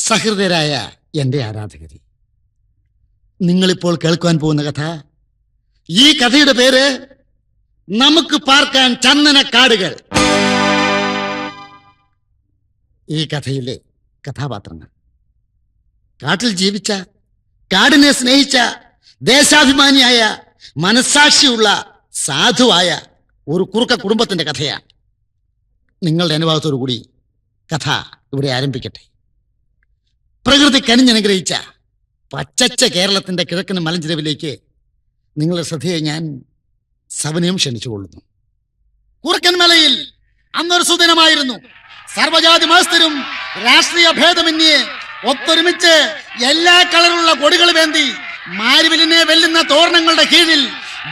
സഹൃദയരായ എൻ്റെ ആരാധകരെ, നിങ്ങളിപ്പോൾ കേൾക്കുവാൻ പോകുന്ന കഥ, ഈ കഥയുടെ പേര് നമുക്ക് പാർക്കാൻ ചന്ദനക്കാടുകൾ. ഈ കഥയിലെ കഥാപാത്രങ്ങൾ കാട്ടിൽ ജീവിച്ച, കാടിനെ സ്നേഹിച്ച, ദേശാഭിമാനിയായ, മനസ്സാക്ഷിയുള്ള, സാധുവായ ഒരു കുറുക്ക കുടുംബത്തിന്റെ കഥയാണ്. നിങ്ങളുടെ അനുഭവത്തോടു കൂടി കഥ ഇവിടെ ആരംഭിക്കട്ടെ. പ്രകൃതി കനിഞ്ഞനുഗ്രഹിച്ച പച്ചച്ച കേരളത്തിന്റെ കിഴക്കൻ മലഞ്ചെരുവിലേക്ക് നിങ്ങളുടെ ശ്രദ്ധയെ ഞാൻ സവനയം ക്ഷണിച്ചുകൊള്ളുന്നു. കുറുക്കൻ മലയിൽ അന്നൊരു സുദിനമായിരുന്നു. സർവജാതി മതസ്ഥരും രാഷ്ട്രീയ ഭേദമന്യേ ഒത്തൊരുമിച്ച് എല്ലാ കളറുള്ള കൊടികൾ വേന്തി മാരുവിലിനെ വെല്ലുന്ന തോരണങ്ങളുടെ കീഴിൽ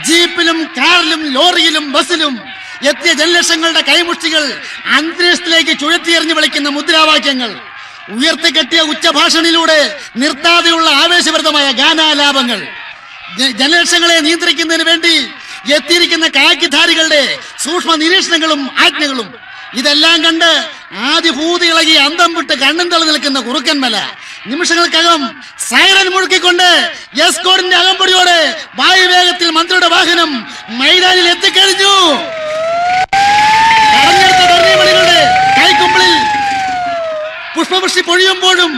ജീപ്പിലും കാറിലും ലോറിയിലും ബസ്സിലും എത്തിയ ജനലക്ഷങ്ങളുടെ കൈമുഷ്ടികൾ, അന്തരീക്ഷത്തിലേക്ക് ചുഴറ്റിയെറിഞ്ഞു വിളിക്കുന്ന മുദ്രാവാക്യങ്ങൾ, ഉയർത്തിക്കെട്ടിയ ഉച്ചഭാഷണിലൂടെ നിർത്താതെയുള്ള ആവേശഭരിതമായ ഗാനാലാപങ്ങൾ, ജനലക്ഷങ്ങളെ നിയന്ത്രിക്കുന്നതിന് വേണ്ടി എത്തിയിരിക്കുന്ന കാക്കിധാരികളുടെ സൂക്ഷ്മ നിരീക്ഷണങ്ങളും ആജ്ഞകളും, ഇതെല്ലാം കണ്ട് ആദിഭൂതി ഇളകി അന്തം വിട്ട് കണ്ണും തള്ളി നിൽക്കുന്ന കുറുക്കൻമല നിമിഷങ്ങൾക്കകം സൈറൻ മുഴുക്കിക്കൊണ്ട് എസ്കോർട്ടിന്റെ അകമ്പടിയോടെ വായുവേഗത്തിൽ മന്ത്രിയുടെ വാഹനം മൈതാനിൽ എത്തിക്കഴിഞ്ഞു. കടഞ്ഞെടുത്ത ധർമ്മമണികളുടെ കൈക്കുമ്പിളിൽ പുഷ്പവൃഷ്ടി പൊഴിയുമ്പോഴും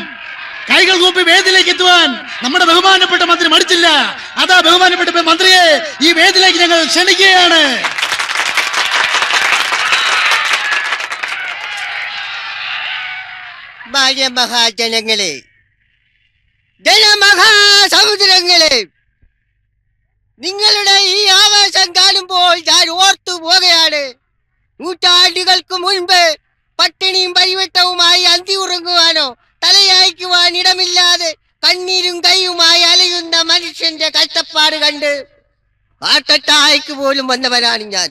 കൈകൾ കൂപ്പി വേദിയിലേക്ക് എത്തുവാൻ നമ്മുടെ ബഹുമാനപ്പെട്ട മന്ത്രി മടിച്ചില്ല. അതാ ബഹുമാനപ്പെട്ട മന്ത്രിയെ ഈ വേദിയിലേക്ക് ഞങ്ങൾ ക്ഷണിക്കുകയാണ്. മഹാജനങ്ങളെ, ജനമഹാസമുദ്രങ്ങളെ, നിങ്ങളുടെ ഈ ആവേശം കാണുമ്പോൾ ഞാൻ ഓർത്തു പോകുകയാണ്. നൂറ്റാണ്ടുകൾക്ക് മുൻപ് പട്ടിണിയും പരിവട്ടവുമായി അന്തി ഉറങ്ങുവാനോ തലയായിക്കുവാൻ ഇടമില്ലാതെ കണ്ണീരും കൈയുമായി അലയുന്ന മനുഷ്യന്റെ കഷ്ടപ്പാട് കണ്ട് ഹാർട്ടറ്റാക്ക് പോലും വന്നവനാണ് ഞാൻ.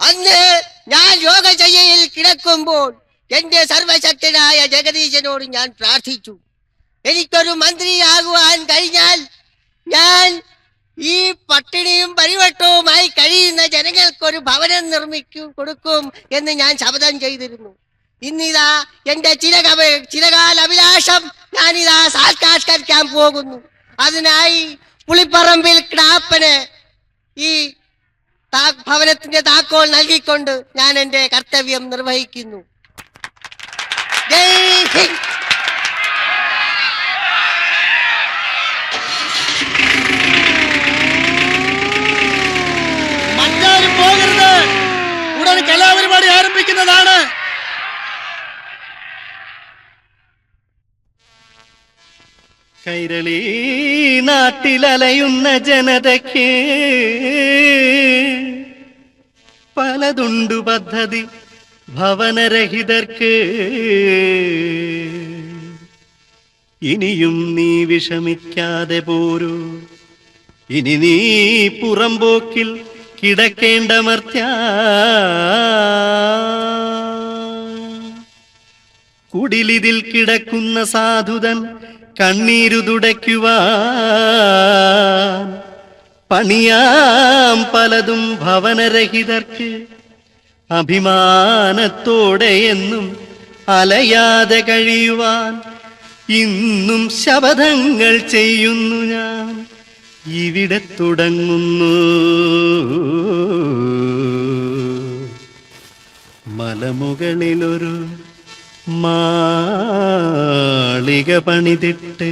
അന്ന് ഞാൻ യോഗശയ്യയിൽ കിടക്കുമ്പോൾ എന്റെ സർവശക്തനായ ജഗദീശനോട് ഞാൻ പ്രാർത്ഥിച്ചു, എനിക്കൊരു മന്ത്രിയാകുവാൻ കഴിഞ്ഞാൽ ഞാൻ ഈ പട്ടിണിയും പരിവട്ടവുമായി കഴിയുന്ന ജനങ്ങൾക്കൊരു ഭവനം കൊടുക്കും എന്ന് ഞാൻ ശപഥം ചെയ്തിരുന്നു. ഇന്നിതാ എന്റെ ചിരകാല അഭിലാഷം ഞാനിതാ സാക്ഷാത്കരിക്കാൻ പോകുന്നു. അതിനായി പുളിപ്പറമ്പിൽ ക്ലാപ്പന് ഈ ഭവനത്തിന്റെ താക്കോൽ നൽകിക്കൊണ്ട് ഞാൻ എന്റെ കർത്തവ്യം നിർവഹിക്കുന്നു. ജയ് ഹിന്ദ്. മറ്റാരും പോകരുത്, ഉടൻ കലാപരിപാടി ആരംഭിക്കുന്നതാണ്. കൈരളി നാട്ടിലലയുന്ന ജനതയ്ക്ക് പലതുണ്ടു പദ്ധതി ഭവനരഹിതർക്ക്. ഇനിയും നീ വിഷമിക്കാതെ പോരൂ, ഇനി നീ പുറമ്പോക്കിൽ കിടക്കേണ്ട മർത്യ. കുടിലിതിൽ കിടക്കുന്ന സാധുതൻ കണ്ണീരു തുടയ്ക്കുവാൻ പണിയാം പലതും ഭവനരഹിതർക്ക്. അഭിമാനത്തോടെ എന്നും അലയാതെ കഴിയുവാൻ ഇന്നും ശപഥങ്ങൾ ചെയ്യുന്നു ഞാൻ. ഇവിടെ തുടങ്ങുന്നു മലമുകളിലൊരു മാളിക പണിതിട്ട്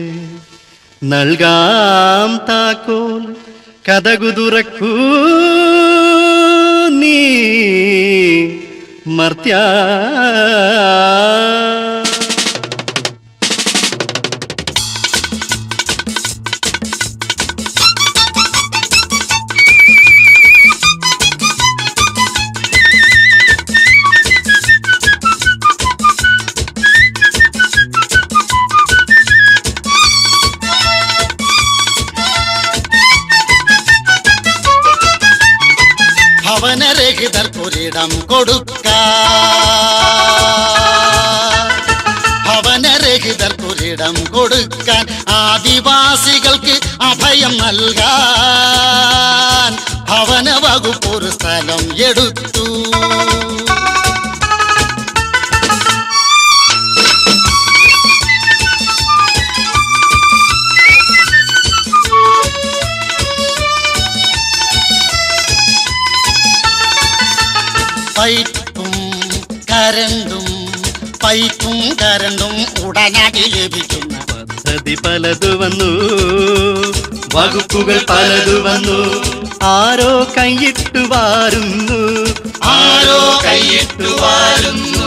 നൽകാം താക്കോൽ, കതകു തുറക്കൂ നീ മർത്യ. ഭവനരഹിതർക്കൊരിടം കൊടുക്കാൻ, ആദിവാസികൾക്ക് അഭയം നൽകാൻ ഭവന വകുപ്പ് ഒരു സ്ഥലം എടുത്തു. ഉടനടി ലഭിക്കുന്ന പദ്ധതി പലതു വന്നു, വകുപ്പുകൾ പലതു വന്നു. ആരോ കൈയിട്ടു വാരുന്നു, ആരോ കൈയിട്ടു വാരുന്നു.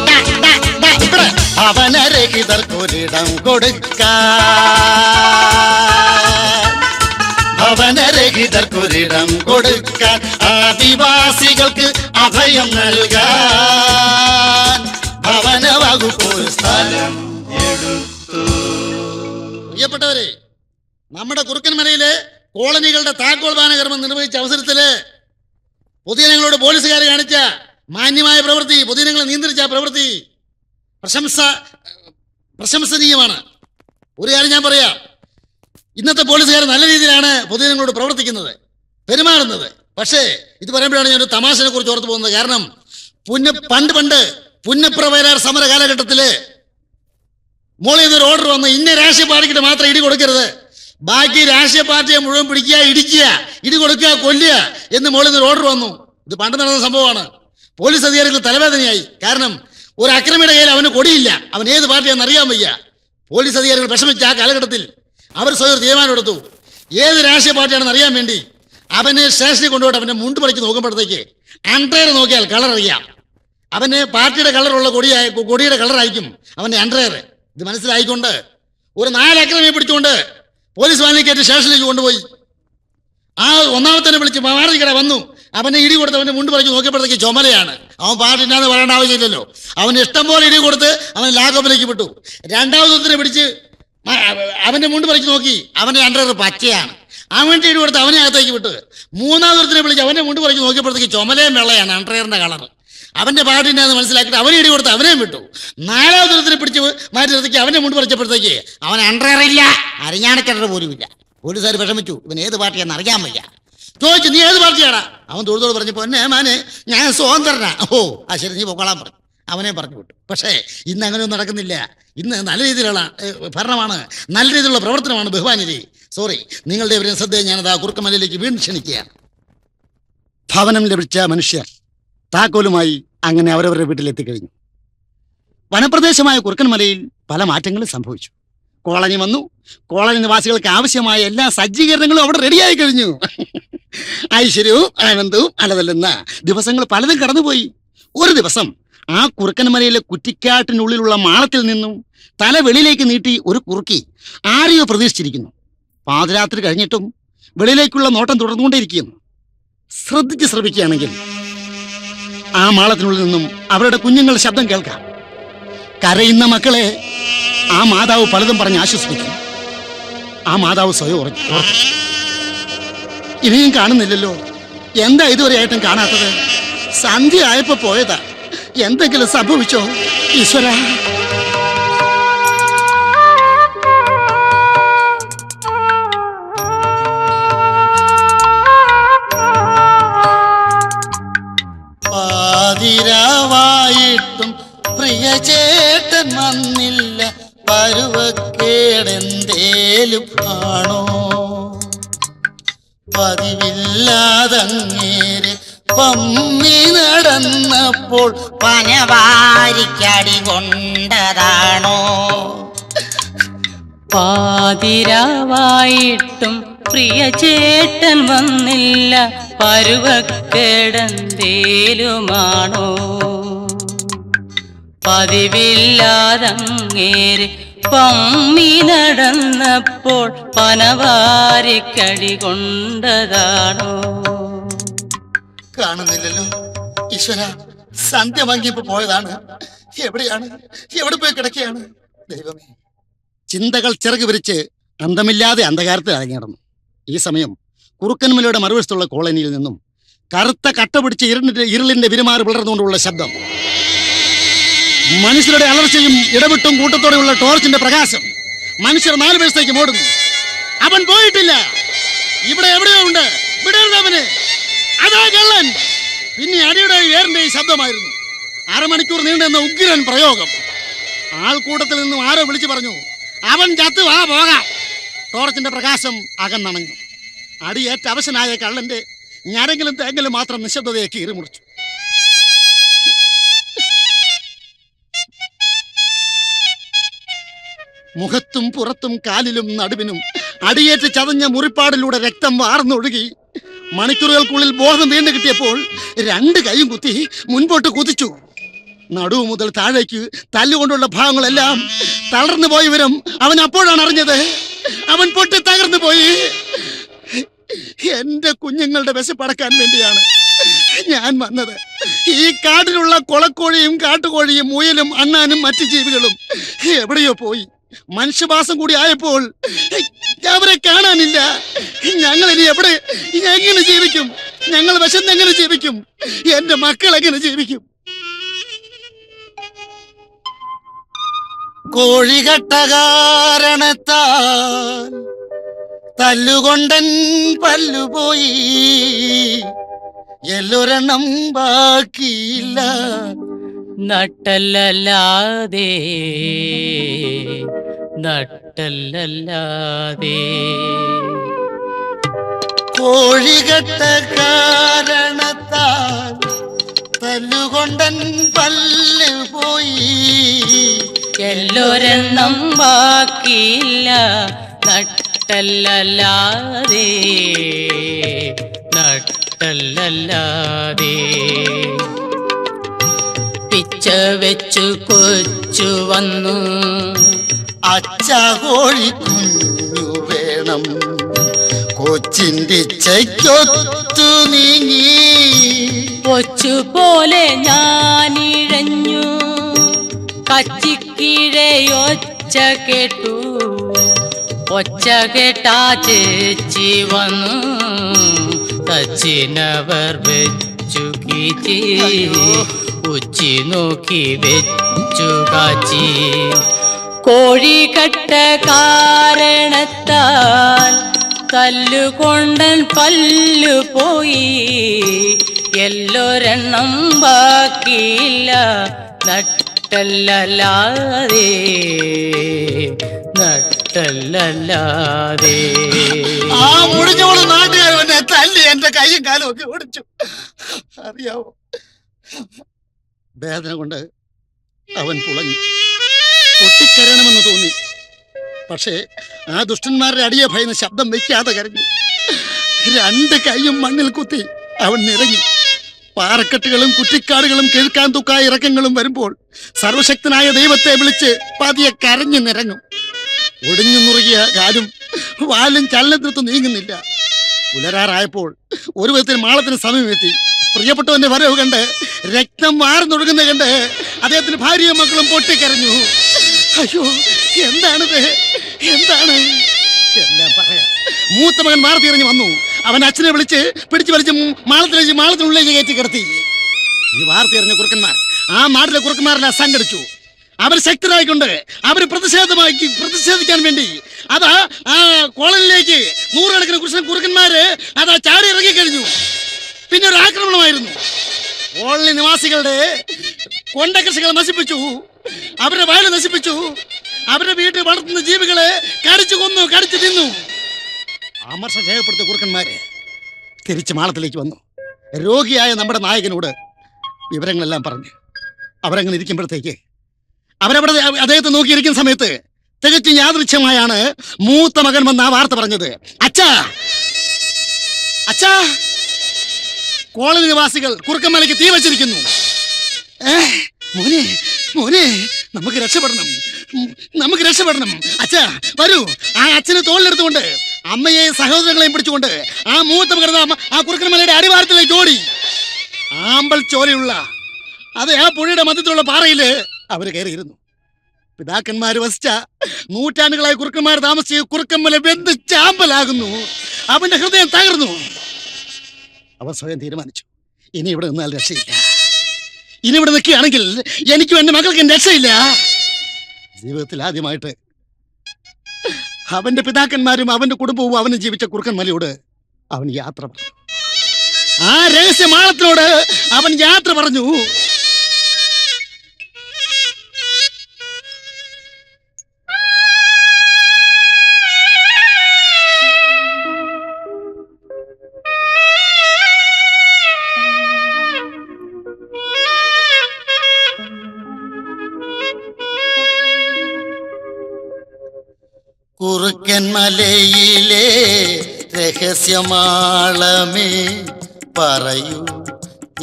ഭവനരഹിതർക്കൊരിടം കൊടുക്കാൻ, ഭവനരഹിതർക്കൊരിടം കൊടുക്കാൻ, ആദിവാസികൾക്ക് അഭയം നൽകാൻ ഭവന വകുപ്പ് ഒരു സ്ഥലം എടുത്തു. പ്രിയപ്പെട്ടവരെ, നമ്മുടെ കുറുക്കൻമലയിലെ കോളനികളുടെ താക്കോൽ ദാന കർമ്മം നിർവഹിച്ച അവസരത്തില് പൊതുജനങ്ങളോട് പോലീസുകാർ കാണിച്ച മാന്യമായ പ്രവൃത്തി, പൊതുജനങ്ങളെ നിയന്ത്രിച്ച പ്രവൃത്തി പ്രശംസനീയമാണ്. ഒരു കാര്യം ഞാൻ പറയാം, ഇന്നത്തെ പോലീസുകാർ നല്ല രീതിയിലാണ് പൊതുജനങ്ങളോട് പ്രവർത്തിക്കുന്നത്, പെരുമാറുന്നത്. പക്ഷേ ഇത് പറയുമ്പോഴാണ് ഞാൻ ഒരു തമാശനെ കുറിച്ച് ഓർത്തു പോകുന്നത്. കാരണം പണ്ട് പുന്നപ്ര വയലാർ സമര കാലഘട്ടത്തില് മോളിൽ നിന്നൊരു ഓർഡർ വന്നു, ഇന്ന രാഷ്ട്രീയ പാർട്ടിക്ക് മാത്രം ഇടി കൊടുക്കരുത്, ബാക്കി രാഷ്ട്രീയ പാർട്ടിയെ മുഴുവൻ പിടിക്കുക, ഇടിക്കുക, ഇടി കൊടുക്കുക, കൊല്ലുക എന്ന് മോളിൽ നിന്നൊരു ഓർഡർ വന്നു. ഇത് പണ്ട് നടന്ന സംഭവമാണ്. പോലീസ് അധികാരികൾ തലവേദനയായി. കാരണം ഒരു അക്രമിയുടെ കയ്യിൽ അവന് കൊടിയില്ല, അവൻ ഏത് പാർട്ടിയാണെന്ന് അറിയാൻ വയ്യ. പോലീസ് അധികാരികൾ വിഷമിച്ച ആ കാലഘട്ടത്തിൽ അവർ സ്വയം തീരുമാനം എടുത്തു, ഏത് രാഷ്ട്രീയ പാർട്ടിയാണെന്ന് അറിയാൻ വേണ്ടി അവനെ സ്റ്റേഷനിൽ കൊണ്ടുപോയിട്ട് അവൻ്റെ മുണ്ട് പറിച്ച് നോക്കുമ്പോഴത്തേക്ക് അണ്ടയർ നോക്കിയാൽ കളർ അറിയാം. അവന് പാർട്ടിയുടെ കളറുള്ള കൊടിയുടെ കളറായിരിക്കും അവൻ്റെ അണ്ടയർ. ഇത് മനസ്സിലായിക്കൊണ്ട് ഒരു 4 അക്രമിയെ പിടിച്ചുകൊണ്ട് പോലീസ് വാനിൽ കയറ്റി സ്റ്റേഷനിലേക്ക് കൊണ്ടുപോയി. ആ ഒന്നാമത്തെ വിളിച്ച് മാറിക്കട വന്നു, അവനെ ഇടി കൊടുത്ത് അവൻ്റെ മുണ്ട് പറിച്ച് നോക്കിയപ്പോഴത്തേക്ക് ചുമലയാണ്. അവൻ പാർട്ടിണ്ടാന്ന് പറയേണ്ട ആവശ്യമില്ലല്ലോ. അവന് ഇഷ്ടം പോലെ ഇടി കൊടുത്ത് അവൻ ലാക്കപ്പിലേക്ക് വിട്ടു. രണ്ടാമത്തെ പിടിച്ച് അവന്റെ മുണ്ട് പറിച്ച് നോക്കി, അവന്റെ അണ്ടർ പച്ചയാണ്. അവന്റെ ഇടി കൊടുത്ത് അവനെ അകത്തേക്ക് വിട്ട്. മൂന്നാമത്തെ വിളിച്ച് അവന്റെ മുണ്ട് പറിച്ച് നോക്കിയപ്പോഴത്തേക്ക് ചുമലയും വെള്ളയാണ് അണ്ടറിന്റെ കളർ. അവന്റെ പാർട്ടിണ്ടാന്ന് മനസ്സിലാക്കിയിട്ട് അവനെ ഇടി കൊടുത്ത് അവനെയും വിട്ടു. 4ാമത്തെ പിടിച്ച് മാറ്റി നിർത്തിക്ക് അവന്റെ മുണ്ട് പറിച്ചപ്പോഴത്തേക്ക് അവൻ അണ്ടറില്ല, അരിഞ്ഞാണക്കിണർ പോലുമില്ല. പോലീസുകാർ വിഷമിച്ചു, ഇവൻ ഏത് പാർട്ടിയാണെന്ന് അറിയാൻ വയ്യ. ചോദിച്ചു, നീ ഏത് പാർട്ടിയാടാ? അവൻ തൊഴുതോട് പറഞ്ഞപ്പോൾ എന്നെ മാനെ ഞാൻ സ്വതന്ത്രനാ. ഓ ആ ശരി, നീ പൊക്കോളാൻ പറഞ്ഞു. അവനെ പറഞ്ഞു വിട്ടു. പക്ഷേ ഇന്ന് അങ്ങനെയൊന്നും നടക്കുന്നില്ല. ഇന്ന് നല്ല രീതിയിലുള്ള ഭരണമാണ്, നല്ല രീതിയിലുള്ള പ്രവർത്തനമാണ്. ബഹുമാനിജി, സോറി, നിങ്ങളുടെ ഒരു ശ്രദ്ധയെ ഞാനത് ആ കുറുക്കമലയിലേക്ക് വീണ്ടും ക്ഷണിക്കുകയാണ്. ഭവനം ലഭിച്ച മനുഷ്യർ താക്കോലുമായി അങ്ങനെ അവരവരുടെ വീട്ടിലെത്തിക്കഴിഞ്ഞു. വനപ്രദേശമായ കുറുക്കൻമലയിൽ പല മാറ്റങ്ങളും സംഭവിച്ചു. കോളനി വന്നു. കോളനി നിവാസികൾക്ക് ആവശ്യമായ എല്ലാ സജ്ജീകരണങ്ങളും അവിടെ റെഡിയായി കഴിഞ്ഞു. ഐശ്വര്യവും ആനന്ദവും അലതല്ലുന്ന ദിവസങ്ങൾ പലതും കടന്നുപോയി. ഒരു ദിവസം ആ കുറുക്കൻമലയിലെ കുറ്റിക്കാട്ടിനുള്ളിലുള്ള മാളത്തിൽ നിന്നും തല വെളിയിലേക്ക് നീട്ടി ഒരു കുറുക്കി ആരെയോ പ്രതീക്ഷിച്ചിരിക്കുന്നു. പാതിരാത്രി കഴിഞ്ഞിട്ടും വെളിയിലേക്കുള്ള നോട്ടം തുടർന്നുകൊണ്ടേയിരിക്കുന്നു. ശ്രദ്ധിച്ച് ശ്രമിക്കുകയാണെങ്കിൽ ആ മാളത്തിനുള്ളിൽ നിന്നും അവരുടെ കുഞ്ഞുങ്ങളുടെ ശബ്ദം കേൾക്കാം. കരയുന്ന മക്കളെ ആ മാതാവ് പലതും പറഞ്ഞ് ആശ്വസിപ്പിക്കും. ആ മാതാവ് സ്വയം ഉറച്ചു. ഇനിയും കാണുന്നില്ലല്ലോ. എന്താ ഇതുവരെയായിട്ടും കാണാത്തത്? സന്ധ്യ ആയപ്പോ പോയതാ. എന്തെങ്കിലും സംഭവിച്ചോ ഈശ്വര? പാതിരാവായിട്ടും പ്രിയ ചേട്ടൻ വന്നില്ല, പരുവക്കേടെന്തേലും ആണോ? പതിവില്ലാതങ്ങേര് പമ്മി നടന്നപ്പോൾ പനവാരിക്കടി കൊണ്ടതാണോ? പാതിരാവായിട്ടും പ്രിയ ചേട്ടൻ വന്നില്ല, പരുവക്കേടെന്തേലുമാണോ? പതിവില്ലാതങ്ങേര് പമ്മി നടന്നപ്പോൾ പനവാരിക്കടി കൊണ്ടതാണോ? കാണുന്നില്ലല്ലോ ഈശ്വര. സന്ധ്യ മങ്ങിയപ്പോ പോയതാണ്. എവിടെയാണ്? എവിടെ പോയി കിടക്കുകയാണ്? ദൈവമേ. ചിന്തകൾ ചിറക് വിരിച്ച് അന്തമില്ലാതെ അന്ധകാരത്തിൽ അരങ്ങിടന്നു. ഈ സമയം കുറുക്കൻമലയുടെ മറുവശത്തുള്ള കോളനിയിൽ നിന്നും കറുത്ത കട്ട പിടിച്ച് ഇരുളിന്റെ വിരുമാറ് പിളർന്നുകൊണ്ടുള്ള ശബ്ദം, മനുഷ്യരുടെ അലർച്ചയും ഇടവിട്ടും കൂട്ടത്തോടെയുള്ള ടോർച്ചിന്റെ പ്രകാശം. മനുഷ്യർ 4 വശത്തേക്ക് ഓടുന്നു. അവൻ പോയിട്ടില്ല, ഇവിടെ എവിടെയോ ഉണ്ട്. വിടരുത് അവന്. അതാ കള്ളൻ. പിന്നെ അടിയുടെ ഏറിന്റെ ശബ്ദമായിരുന്നു. അരമണിക്കൂർ നീണ്ടുന്ന ഉഗ്രൻ പ്രയോഗം. ആൾക്കൂട്ടത്തിൽ നിന്നും ആരോ വിളിച്ചു പറഞ്ഞു, അവൻ ചത്തു, വാ പോകാം. ടോർച്ചിന്റെ പ്രകാശം അകന്നണഞ്ഞു. അടിയേറ്റ അവശനായ കള്ളന്റെ ഞരങ്കിലും തേങ്ങലും മാത്രം നിശബ്ദതയെ കീറിമുറിച്ചു. മുഖത്തും പുറത്തും കാലിലും നടുവിനും അടിയേറ്റ് ചതഞ്ഞ മുറിപ്പാടിലൂടെ രക്തം വാർന്നൊഴുകി. മണിക്കൂറുകൾക്കുള്ളിൽ ബോധം വീണ്ടും കിട്ടിയപ്പോൾ 2 കൈയും കുത്തി മുൻപോട്ട് കുതിച്ചു. നടുവ് മുതൽ താഴേക്ക് തല്ലുകൊണ്ടുള്ള ഭാഗങ്ങളെല്ലാം തളർന്നു പോയ വിവരം അവൻ അപ്പോഴാണ് അറിഞ്ഞത്. അവൻ പൊട്ടി തകർന്നു പോയി. എന്റെ കുഞ്ഞുങ്ങളുടെ വിശപ്പടക്കാൻ വേണ്ടിയാണ് ഞാൻ വന്നത്. ഈ കാട്ടിലുള്ള കൊളക്കോഴിയും കാട്ടുകോഴിയും മുയലും അണ്ണാനും മറ്റു ജീവികളും എവിടെയോ പോയി. മനുഷ്യവാസം കൂടി ആയപ്പോൾ അവരെ കാണാനില്ല. ഞങ്ങൾ ഇനി എങ്ങനെ ജീവിക്കും? ഞങ്ങൾ വിശന്നെങ്ങനെ ജീവിക്കും? എന്റെ മക്കൾ എങ്ങനെ ജീവിക്കും? കോഴികട്ട കാരണത്താൽ തല്ലുകൊണ്ടൻ പല്ലുപോയി, എല്ലൊരെണ്ണം ബാക്കിയില്ല. നട്ടല്ലാതെ കോഴികട്ട കാരണത്താൽ തല്ലുകൊണ്ടൻ പല്ല് പോയി, എല്ലൊരെണ്ണം ബാക്കിയില്ല. നട്ടല്ലാതെ പിച്ച വെച്ചു കൊച്ചു വന്നു. അച്ഛ കോഴി കുഞ്ഞു വേണം, കൊച്ചിൻ്റെ ഇച്ഛയ്ക്കൊത്തു നീങ്ങി. കൊച്ചു പോലെ ഞാനിഴഞ്ഞു, കച്ചിക്കീഴയൊച്ച കേട്ടു. ഒച്ച കേട്ടാ ചേച്ചി വന്നു, തച്ചിനവർ വെച്ചു കീച്ചി. ഉച്ചി നോക്കി വെച്ചു കാച്ചി. കോഴിക്കട്ട കാരണത്താൽ തല്ലുകൊണ്ടൻ പല്ലു പോയി, എല്ലൊരെണ്ണം ബാക്കിയില്ല. നട്ടല്ലാതെ ആ മുടിഞ്ഞോള് നാട്ടുകാർ എന്നെ തല്ലി എന്റെ കൈയും കാലും ഒക്കെ ഓടിച്ചു. അറിയാവോ, വേദന കൊണ്ട് അവൻ പുളഞ്ഞു. പൊട്ടിക്കരയണമെന്ന് തോന്നി. പക്ഷേ ആ ദുഷ്ടന്മാരുടെ അടിയെ ഭയന്ന് ശബ്ദം വയ്ക്കാതെ കരഞ്ഞു. 2 കൈയും മണ്ണിൽ കുത്തി അവൻ നിറങ്ങി. പാറക്കെട്ടുകളും കുറ്റിക്കാടുകളും കിഴക്കാൻ തുക്കായ ഇറക്കങ്ങളും വരുമ്പോൾ സർവശക്തനായ ദൈവത്തെ വിളിച്ച് പതിയെ കരഞ്ഞു നിരങ്ങും. ഒടിഞ്ഞു മുറുകിയ കാലും വാലും ചലനത്തിനൊത്ത് നീങ്ങുന്നില്ല. പുലരാറായപ്പോൾ ഒരു വിധത്തിൽ മാളത്തിന് സമയമെത്തി. പ്രിയപ്പെട്ടവന്റെ വരവ് കണ്ട് രക്തം വാർന്നൊഴുകുന്ന കണ്ട് അദ്ദേഹത്തിന് ഭാര്യയും മക്കളും പൊട്ടിക്കരഞ്ഞു. അയ്യോ, എന്താണിത്? എന്താണ്? എല്ലാം പറയാം. മൂത്ത മകൻ വാർത്തിയിറങ്ങി വന്നു. അവൻ അച്ഛനെ വിളിച്ച് പിടിച്ചു വലിച്ച് മാളത്തിനുള്ളിലേക്ക് കയറ്റി കിടത്തി. ഈ വാർത്തിയറിഞ്ഞ കുറുക്കന്മാർ ആ നാട്ടിലെ കുറുക്കന്മാരെല്ലാം സംഘടിച്ചു. അവർ ശക്തരായിക്കൊണ്ട് അവർ പ്രതിഷേധിക്കാൻ വേണ്ടി അതാ ആ കോളനിലേക്ക് 100 കണക്കിന് കുറുക്കന്മാര് അതാ ചാടി ഇറങ്ങിക്കഴിഞ്ഞു. പിന്നെ ഒരു ആക്രമണമായിരുന്നു. കോളനി നിവാസികളുടെ കൊണ്ട കൃഷികളെ നശിപ്പിച്ചു, അവരുടെ വയല് നശിപ്പിച്ചു, അവരുടെ വീട്ടിൽ വളർത്തുന്ന ജീവികളെ കടിച്ചു കൊന്നു, കടിച്ചു തിന്നു. അമർഷം രേഖപ്പെടുത്തിയ കുറുക്കന്മാര് തിരിച്ച് മാളത്തിലേക്ക് വന്നു. രോഗിയായ നമ്മുടെ നായകനോട് വിവരങ്ങളെല്ലാം പറഞ്ഞു. അവരങ്ങനെ ഇരിക്കുമ്പോഴത്തേക്ക് അവരവിടെ അദ്ദേഹത്തെ നോക്കിയിരിക്കുന്ന സമയത്ത് തികച്ചും യാദൃച്ഛമായാണ് മൂത്ത മകൻ വന്ന് ആ വാർത്ത പറഞ്ഞത്. അച്ഛാ, അച്ഛാ, കോളനി നിവാസികൾ കുറുക്കന്മലയ്ക്ക് തീ വച്ചിരിക്കുന്നു. മോനെ, മോനെ, നമുക്ക് രക്ഷപ്പെടണം. അച്ഛാ വരൂ. ആ അച്ഛനെ തോളിലെടുത്തുകൊണ്ട് അമ്മയെയും സഹോദരങ്ങളെയും പിടിച്ചുകൊണ്ട് ആ മൂത്ത മകൻ ആ കുറുക്കന്മലയുടെ അടിവാരത്തിലേക്ക് ഓടി. ആമ്പൽ ചോരയുള്ള അത് ആ പുഴയുടെ മധ്യത്തിലുള്ള പാറയില് അവര് കയറിയിരുന്നു. പിതാക്കന്മാര് വസിച്ച നൂറ്റാണ്ടുകളായി കുറുക്കന്മാർ താമസിച്ച് കുറുക്കന്മല വെന്ത് ചാമ്പലാകുന്നു. അവന്റെ ഹൃദയം തകർന്നു. അവർ സ്വയം തീരുമാനിച്ചു, ഇനി ഇവിടെ നിന്നാൽ രക്ഷയില്ല. ഇനി ഇവിടെ നിൽക്കുകയാണെങ്കിൽ എനിക്കും എന്റെ മകൾക്കും രക്ഷയില്ല. ജീവിതത്തിൽ ആദ്യമായിട്ട് അവന്റെ പിതാക്കന്മാരും അവന്റെ കുടുംബവും അവന് ജീവിച്ച കുറുക്കന്മലയോട് അവൻ യാത്ര പറഞ്ഞു. ആ രഹസ്യമാളത്തിനോട് അവൻ യാത്ര പറഞ്ഞു. കുറുക്കൻ മലയിലെ രഹസ്യമാളമേ പറയൂ,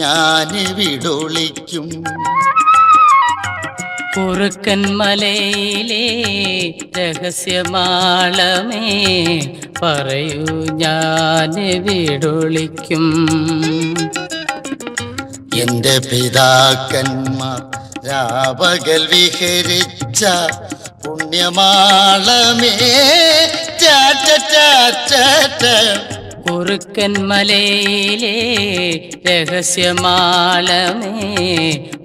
ഞാൻ വിടൊളിക്കും. കുറുക്കൻ മലയിലെ രഹസ്യമാളമേ പറയൂ, ഞാൻ വിടൊളിക്കും. എന്റെ പിതാക്കന്മാർ രാപകൽ വിഹരിച്ച പുണ്യമാളമേ കുറുക്കൻ മലയിലെ രഹസ്യമാളമേ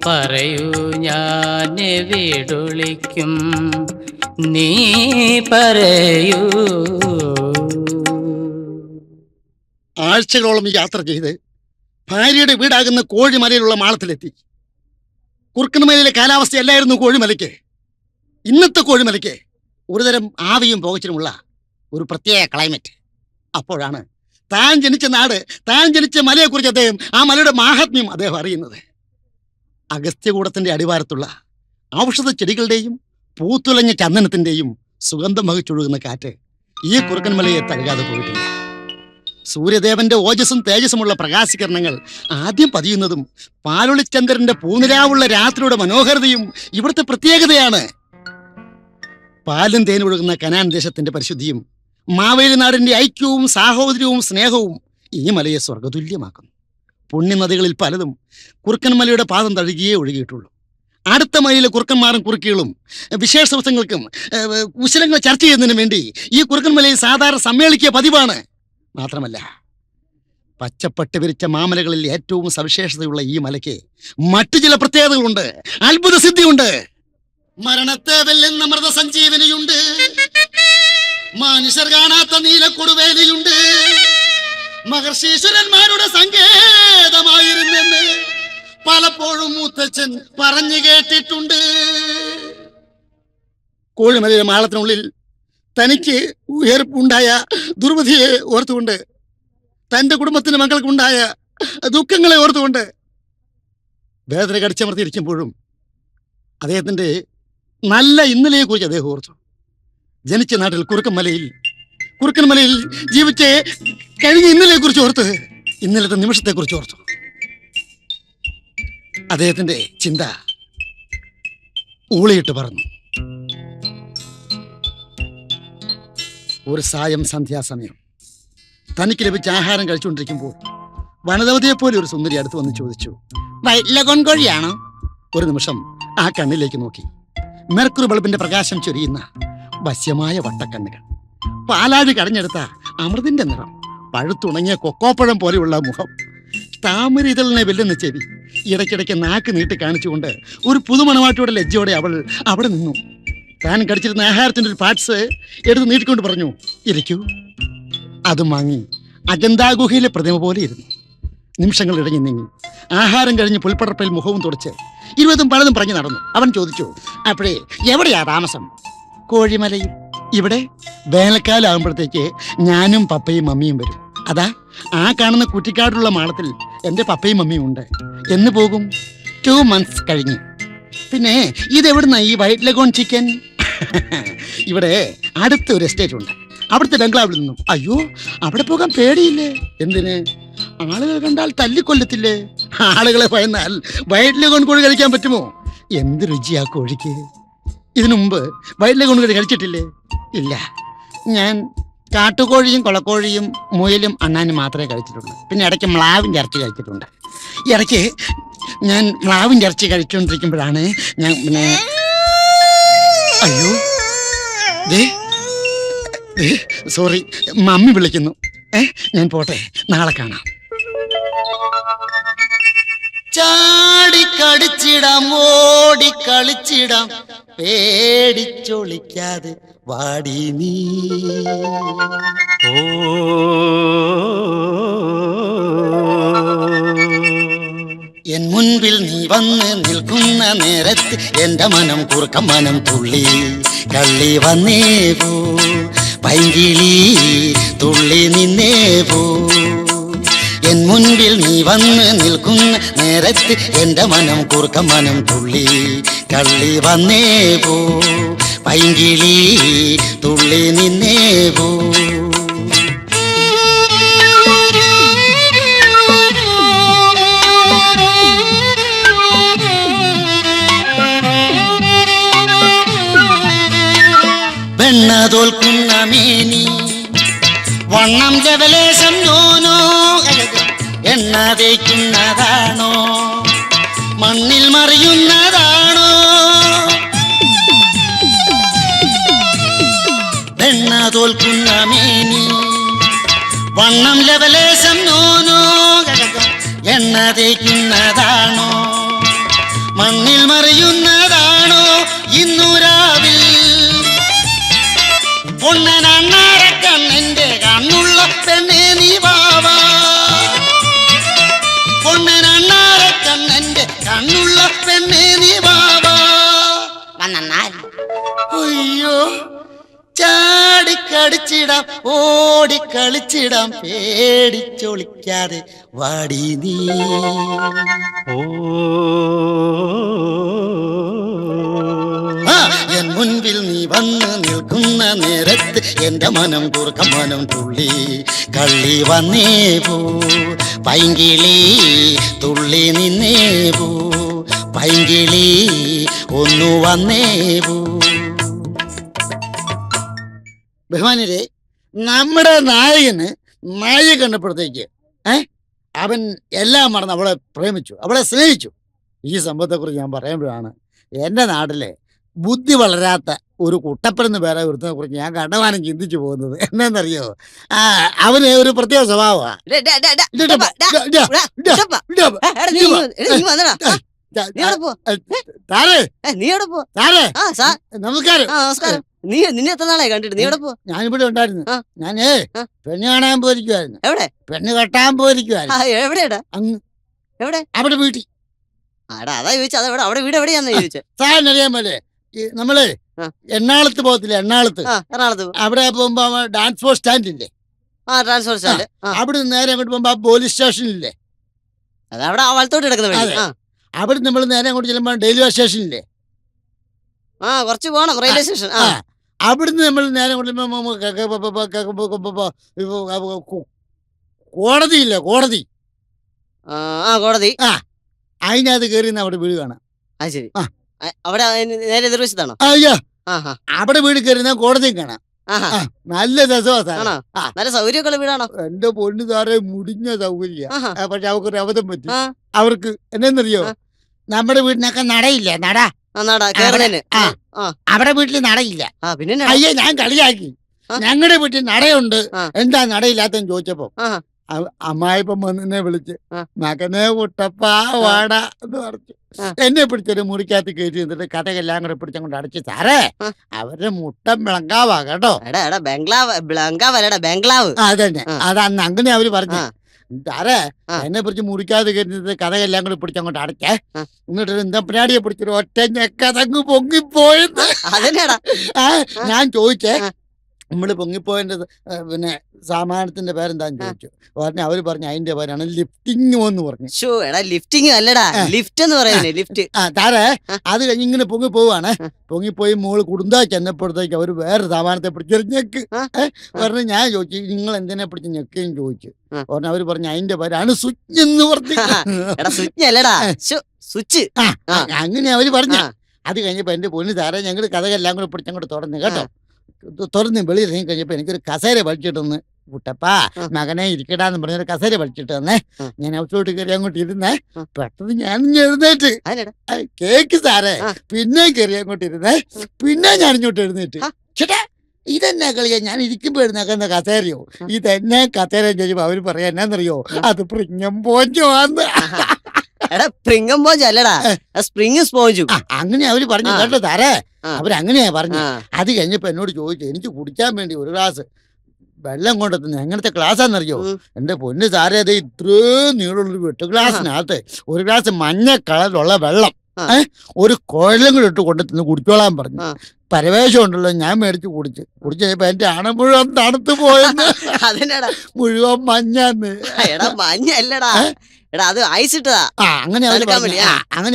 പറയൂ, ഞാൻ വിടൊളിക്കും. നീ പറയൂ. ആഴ്ചകളോളം യാത്ര ചെയ്ത് ഭാര്യയുടെ വീടാകുന്ന കോഴിമലയിലുള്ള മാളത്തിലെത്തി. കുറുക്കൻമലയിലെ കാലാവസ്ഥയല്ലായിരുന്നു കോഴിമലയ്ക്ക്. ഇന്നത്തെ കോഴിമലയ്ക്ക് ഒരുതരം ആവിയും പുകച്ചിലുമുള്ള ഒരു പ്രത്യേക ക്ലൈമറ്റ്. അപ്പോഴാണ് താൻ ജനിച്ച നാട്, താൻ ജനിച്ച മലയെക്കുറിച്ച് അദ്ദേഹം, ആ മലയുടെ മാഹാത്മ്യം അദ്ദേഹം അറിയുന്നത്. അഗസ്ത്യകൂടത്തിന്റെ അടിവാരത്തുള്ള ഔഷധ ചെടികളുടെയും പൂത്തുലഞ്ഞ ചന്ദനത്തിന്റെയും സുഗന്ധം വഹിച്ചൊഴുകുന്ന കാറ്റ് ഈ കുറുക്കൻമലയെ തഴുകാതെ പോയിട്ടില്ല. സൂര്യദേവന്റെ ഓജസ്സും തേജസ്സുമുള്ള പ്രകാശകിരണങ്ങൾ ആദ്യം പതിയുന്നതും പാലൊളിച്ചന്ദ്രന്റെ പൂനിലാവുള്ള രാത്രിയുടെ മനോഹരതയും ഇവിടുത്തെ പ്രത്യേകതയാണ്. പാലും തേനൊഴുകുന്ന കനാൻ ദേശത്തിന്റെ പരിശുദ്ധിയും മാവേലി നാടിന്റെ ഐക്യവും സാഹോദര്യവും സ്നേഹവും ഈ മലയെ സ്വർഗതുല്യമാക്കുന്നു. പുണ്യനദികളിൽ പലതും കുറുക്കൻമലയുടെ പാദം തഴുകിയേ ഒഴുകിയിട്ടുള്ളൂ. അടുത്ത മലയിലെ കുറുക്കന്മാരും കുറുക്കികളും വിശേഷ ദിവസങ്ങൾക്കും കുശലങ്ങൾ ചർച്ച ചെയ്യുന്നതിന് വേണ്ടി ഈ കുറുക്കൻമലയിൽ സാധാരണ സമ്മേളിക്കുക പതിവാണ്. മാത്രമല്ല, പച്ചപ്പട്ട് വിരിച്ച മാമലകളിൽ ഏറ്റവും സവിശേഷതയുള്ള ഈ മലയ്ക്ക് മറ്റു ചില പ്രത്യേകതകളുണ്ട്, അത്ഭുത സിദ്ധിയുണ്ട്. മരണത്തെ വെല്ലുന്ന മൃതസഞ്ജീവനിയുണ്ട്, മനുഷ്യർ കാണാത്ത നീലക്കൊടുവേലിയുണ്ട്, മഹർഷീശ്വരന്മാരുടെ സങ്കേതമായിരുന്നെന്ന് പലപ്പോഴും മുത്തച്ഛൻ പറഞ്ഞു കേട്ടിട്ടുണ്ട്. കോഴിമലയിലെ മാളത്തിനുള്ളിൽ തനിക്ക് ഉയർപ്പുണ്ടായ ദുർവിധിയെ ഓർത്തുകൊണ്ട്, തന്റെ കുടുംബത്തിന്റെ മക്കൾക്കുണ്ടായ ദുഃഖങ്ങളെ ഓർത്തുകൊണ്ട് വേദന കടിച്ചമർത്തിയിരിക്കുമ്പോഴും അദ്ദേഹത്തിന്റെ നല്ല ഇന്നലെയെ കുറിച്ച് അദ്ദേഹം ഓർത്തു. ജനിച്ച നാട്ടിൽ കുറുക്കൻമലയിൽ ജീവിച്ച് കഴിഞ്ഞ ഇന്നലെയെ കുറിച്ച് ഓർത്ത്, ഇന്നലത്തെ നിമിഷത്തെ കുറിച്ച് ഓർത്തു. അദ്ദേഹത്തിന്റെ ചിന്ത ഊളിയിട്ട് പറഞ്ഞു. ഒരു സന്ധ്യാസമയം തനിക്ക് ലഭിച്ച ആഹാരം കഴിച്ചുകൊണ്ടിരിക്കുമ്പോൾ വനദേവതയെപ്പോലെ ഒരു സുന്ദരി അടുത്ത് വന്ന് ചോദിച്ചു, വൈലകൊൺകോഴിയാണോ? ഒരു നിമിഷം ആ കണ്ണിലേക്ക് നോക്കി. മെർക്കുറി ബൾബിന്റെ പ്രകാശം ചൊരിയുന്ന വശ്യമായ വട്ടക്കണ്ണുകൾ, പാലാഴി കടഞ്ഞെടുത്ത അമൃതിന്റെ നിറം, പഴുത്തുണങ്ങിയ കൊക്കോപ്പഴം പോലെയുള്ള മുഖം, താമര ഇതളിനെ വെല്ലുന്ന ചെവി, ഇടയ്ക്കിടയ്ക്ക് നാക്ക് നീട്ടി കാണിച്ചുകൊണ്ട് ഒരു പുതുമണവാട്ടിയുടെ ലജ്ജയോടെ അവൾ അവിടെ നിന്നു. താൻ കടിച്ചിരുന്ന ആഹാരത്തിന്റെ ഒരു പാർട്സ് എടുത്ത് നീട്ടിക്കൊണ്ട് പറഞ്ഞു, ഇരിക്കൂ. അതും വാങ്ങി അജന്താ ഗുഹയിലെ പ്രതിമ പോലെ ഇരുന്നു. നിമിഷങ്ങൾ ഇടങ്ങി നീങ്ങി ആഹാരം കഴിഞ്ഞ് പുൽപ്പടർപ്പിൽ മുഖവും തുടച്ച് ഇരുപതും പലതും പറഞ്ഞു നടന്നു. അവൻ ചോദിച്ചു, അപ്പോഴേ എവിടെയാ താമസം? കോഴിമലയിൽ. ഇവിടെ വേനൽക്കാലം ആകുമ്പോഴത്തേക്ക് ഞാനും പപ്പയും മമ്മിയും വരും. അതാ ആ കാണുന്ന കുറ്റിക്കാടുള്ള മാളത്തിൽ എൻ്റെ പപ്പയും മമ്മിയും ഉണ്ട്. എന്ന് പോകും? 2 months കഴിഞ്ഞ്. പിന്നെ ഇതെവിടുന്ന ഈ വൈറ്റ് ലഗോൺ ചിക്കൻ? ഇവിടെ അടുത്തൊരു എസ്റ്റേറ്റ് ഉണ്ട്, അവിടുത്തെ ബംഗ്ലാവിൽ നിന്നും. അയ്യോ, അവിടെ പോകാൻ പേടിയില്ലേ? എന്തിന്? ആളുകൾ കണ്ടാൽ തല്ലിക്കൊല്ലത്തില്ലേ? ആളുകളെ ഭയന്നാൽ വൈറ്റ് ലഗോൺ കോഴി കഴിക്കാൻ പറ്റുമോ? എന്ത് രുചിയാ കോഴിക്ക്! ഇതിനു മുമ്പ് വൈറ്റ് ലഗോൺ കോഴി കഴിച്ചിട്ടില്ലേ? ഇല്ല. ഞാൻ കാട്ടുകോഴിയും കൊളക്കോഴിയും മുയലും അണ്ണാനും മാത്രമേ കഴിച്ചിട്ടുള്ളൂ. പിന്നെ ഇടയ്ക്ക് മ്ലാവിൻ്റെ ഇറച്ചി കഴിച്ചിട്ടുണ്ട്. ഇടയ്ക്ക് ഞാൻ മ്ലാവിൻ്റെ ഇറച്ചി കഴിച്ചുകൊണ്ടിരിക്കുമ്പോഴാണ് ഞാൻ പിന്നെ അയ്യോ സോറി, മമ്മി വിളിക്കുന്നു. ഞാൻ പോട്ടെ, നാളെ കാണാം. ചാടിക്കടിച്ചിടാം, ഓടിക്കളിച്ചിടാം, പേടിച്ചൊളിക്കാതെ വാടി നീ. എൻ മുൻപിൽ നീ വന്ന് നിൽക്കുന്ന നേരത്ത് എന്റെ മനം കുറുക്കം മനം തുള്ളി കള്ളി വന്നേ പോ, പൈങ്കിളി തുള്ളി നിന്നേ പോ. എൻ മുൻപിൽ നീ വന്ന് നിൽക്കുന്ന നേരത്ത് എന്റെ മനം കുറുക്കം മനം തുള്ളി കള്ളി വന്നേ പോ, പൈങ്കിളി തുള്ളി നിന്നേ വെണ്ണ തോൽക്കുന്ന മേനി വണ്ണം ലവലേശം നോനോ എണ്ണ തേക്കുന്നതാണോ മണ്ണിൽ മറിയുന്നതാണോ വെണ്ണ തോൽക്കുന്ന മേനി വണ്ണം ലവലേശം നോനോ എണ്ണ തേക്കുന്നതാണോ മണ്ണിൽ മറിയുന്നതാണോ ഇന്നു രാവിൽ പൊണ്ണനണ്ണാരക്കണ്ണെന്റെ കണ്ണുള്ള പെണ്ണെ നീ വാവാ പൊണ്ണനണ്ണാരക്കണ്ണെന്റെ കണ്ണുള്ള പെണ്ണെ നീ വാവാ അയ്യോ ചാടിക്കടിച്ചിടാം ഓടിക്കളിച്ചിടാം പേടിച്ചൊളിക്കാതെ വാടി നീ ഓ എൻ മുൻപിൽ നീ വന്ന് നിൽക്കുന്ന നേരത്ത് എന്റെ മനം കുറുക്കം മനം തുള്ളി കള്ളി വന്നേ പോ പൈങ്കിളി തുള്ളി നിന്നേ പോ പൈങ്കിളി ഒന്നു വന്നേ പോ. ബഹുമാനരെ, നമ്മുടെ നായകന് നായിക കണ്ടപ്പോഴത്തേക്ക് അവൻ എല്ലാം മറന്ന് അവളെ പ്രേമിച്ചു, അവളെ സ്നേഹിച്ചു. ഈ സംഭവത്തെക്കുറിച്ച് ഞാൻ പറയുമ്പോഴാണ് എൻ്റെ നാട്ടിലെ ബുദ്ധി വളരാത്ത ഒരു കുട്ടപ്പനെന്ന് പേരെ ഒരുത്തിനെ കുറിച്ച് ഞാൻ കണ്ടമാനം ചിന്തിച്ചു പോകുന്നത്. എന്നാന്നറിയോ, അവന് ഒരു പ്രത്യേക സ്വഭാവമാണ്. നമസ്കാരം. നിന്നെ എത്ര നാളായി കണ്ടിട്ട്? നീ എവിടെ പോ? ഞാനിവിടെ ഉണ്ടായിരുന്നു. ഞാനേ പെണ്ണ് കാണാൻ പോയിരിക്കുവായിരുന്നു. എവിടെ? പെണ്ണ് കെട്ടാൻ പോയിരിക്കുവായിരുന്നു. എവിടെയാടാ? അങ്ങ് എവിടെ? അവിടെ വീട്ടിൽ. അതാ ചോദിച്ചത്. അതെവിടെ? അവിടെ വീട് എവിടെയാന്ന് ചോദിച്ചത്. സാറിന് അറിയാൻ പോലെ നമ്മള് എറണാകുളത്ത് പോകത്തില്ല, എറണാകുളത്ത് അവിടെ പോകുമ്പോ ട്രാൻസ്പോർട്ട് സ്റ്റാൻഡില്ലേ, ട്രാൻസ്പോർട്ട് സ്റ്റാൻഡ്, അവിടെ നിന്ന് നേരെ അങ്ങോട്ട് പോകുമ്പോ പോലീസ് സ്റ്റേഷനില്ലേ, അതവിടെ വലത്തോട്ട് കിടക്കുന്ന, അവിടെ നമ്മൾ നേരെ അങ്ങോട്ട് ചെല്ലുമ്പോ റെയിൽവേ സ്റ്റേഷനില്ലേ, കുറച്ച് പോകണം റെയിൽവേ സ്റ്റേഷൻ, അവിടുന്ന് നമ്മൾ നേരെ കോടതിയില്ലേ, കോടതി, കോടതി, അതിനകത്ത് കയറി അവിടെ വീട് കാണാം. ശരി, അവിടെ നേരെ എതിർവശത്താണോ? അയ്യോ, അവിടെ വീട് കയറി കോടതിയും കാണാം. നല്ല രസമാണ്, നല്ല സൗകര്യമൊക്കെ വീടാണോ? എന്റെ പൊണ്ണു സാറേ, മുടിഞ്ഞ സൗകര്യ. പക്ഷെ അവർക്കൊരു അബദ്ധം പറ്റി. അവർക്ക് എന്നാന്നറിയോ, നമ്മുടെ വീടിനൊക്കെ നടയില്ലേ, നട, അവിടെ വീട്ടില് നടയില്ല. അയ്യോ, ഞാൻ കളിയാക്കി. ഞങ്ങളുടെ വീട്ടിൽ നടയുണ്ട്, എന്താ നടയില്ലാത്തെന്ന് ചോദിച്ചപ്പോ അമ്മായിപ്പം വന്നെ വിളിച്ച് മകനെ കുട്ടപ്പാ വാടാ എന്ന് പറഞ്ഞു. എന്നെ പിടിച്ചൊരു മുറിക്കകത്ത് കയറ്റി എന്നിട്ട് കഥകളെല്ലാം കൂടെ പിടിച്ചങ്ങോട്ട് അടച്ചു. സാറേ, അവരുടെ മുട്ടം ബംഗ്ലാവാ കേട്ടോ. ബംഗ്ലാവ് അതന്നെ, അതന്ന് അങ്ങനെ അവര് പറഞ്ഞു. സാറേ, എന്നെ പിടിച്ച് മുറിക്കാതെ കയറ്റി കഥകളെല്ലാം കൂടെ പിടിച്ചങ്ങോട്ട് അടച്ചേ. എന്നിട്ട് എന്താ പിന്നാടിയെ പിടിച്ചൊരു ഒറ്റ ഞെക്കതങ്ങ് പൊങ്ങിപ്പോയെന്ന്. ഞാൻ ചോദിച്ചേ, നമ്മള് പൊങ്ങിപ്പോയതിന്റെ പിന്നെ സാമാനത്തിന്റെ പേരെന്താന്ന് ചോദിച്ചു. പറഞ്ഞു, അവര് പറഞ്ഞു അതിന്റെ പേരാണ് ലിഫ്റ്റിംഗ് എന്ന് പറഞ്ഞു. ലിഫ്റ്റിംഗ് അല്ലടാ, ലിഫ്റ്റ് എന്ന് പറയുന്നത്, ലിഫ്റ്റ്. താരേ, അത് കഴിഞ്ഞ് ഇങ്ങനെ പൊങ്ങി പോവാണ്. പൊങ്ങിപ്പോയി മോള് കുടുംബ ചെന്നപ്പോഴത്തേക്ക് അവര് വേറെ സാമാനത്തെ പിടിച്ചൊരു ഞെക്ക് പറഞ്ഞു. ഞാൻ ചോദിച്ചു, നിങ്ങൾ എന്തിനെ പിടിച്ച് ഞെക്കുകയും ചോദിച്ചു. പറഞ്ഞു, അവര് പറഞ്ഞു അതിന്റെ പേരാണ് സ്വിച്ച് എന്ന് പറഞ്ഞു. സ്വിച്ച്, അങ്ങനെ അവര് പറഞ്ഞു. അത് കഴിഞ്ഞപ്പോ എന്റെ പൊന്നു സാറേ, ഞങ്ങള് കഥകളെല്ലാം കൂടെ പിടിച്ചങ്ങോട്ട് തുറന്നു കേട്ടോ. തുറന്ന് വെളിയിൽ ഇറങ്ങി കഴിഞ്ഞപ്പോ എനിക്കൊരു കസേര വലിച്ചിട്ടൊന്ന്, കുട്ടപ്പാ മകനെ ഇരിക്കടാന്ന് പറഞ്ഞൊരു കസേര വലിച്ചിട്ട് തന്നേ. ഞാൻ ഔത്തോട്ട് കയറി അങ്ങോട്ട് ഇരുന്നേ. പെട്ടെന്ന് ഞാൻ എഴുന്നേറ്റ് കേക്ക് സാറേ, പിന്നെ കയറി അങ്ങോട്ട് ഇരുന്നേ. പിന്നെ ഞാൻ ഇങ്ങോട്ട് എഴുന്നേറ്റ്. ചേട്ടാ, ഇതെന്നാ കളിയാ, ഞാൻ ഇരിക്കുമ്പോ എഴുന്നേക്കുന്ന കസേരയോ? ഇതെന്നെ കസേര ചോദിച്ചപ്പോ അവര് പറയാ എന്നാന്നറിയോ, അത് പ്രിങ്ങം പോഞ്ചോന്ന്. പ്രിങ്ങം പോഞ്ചല്ലടാ, സ്പ്രിങ് സ്പോഞ്ചും. അങ്ങനെ അവര് പറഞ്ഞു കേട്ടോ സാറേ, അവരങ്ങനെയാ പറഞ്ഞു. അത് കഴിഞ്ഞപ്പോ എന്നോട് ചോദിച്ചു, എനിക്ക് കുടിക്കാൻ വേണ്ടി ഒരു ഗ്ലാസ് വെള്ളം കൊണ്ടെത്തുന്നത് എങ്ങനത്തെ ഗ്ലാസ്സാന്നറിയോ? എന്റെ പൊന്ന് സാറേ, അത് ഇത്രയും നീളമുള്ളൊരു വെട്ട് ഗ്ലാസ്സിനകത്ത് ഒരു ഗ്ലാസ് മഞ്ഞ കളറിലുള്ള വെള്ളം ഒരു കുഴലും കൂടെ ഇട്ട് കൊണ്ടെത്തുന്ന കുടിച്ചോളാൻ പറഞ്ഞു. പരവേശം ഉണ്ടല്ലോ, ഞാൻ മേടിച്ച് കുടിച്ചപ്പോ എന്റെ അണ മുഴുവൻ തണുത്തു പോയെന്ന്. മുഴുവൻ മഞ്ഞന്ന്. മഞ്ഞല്ലടാ, അത് ഐസ് ഇട്ടതാ. അങ്ങനെ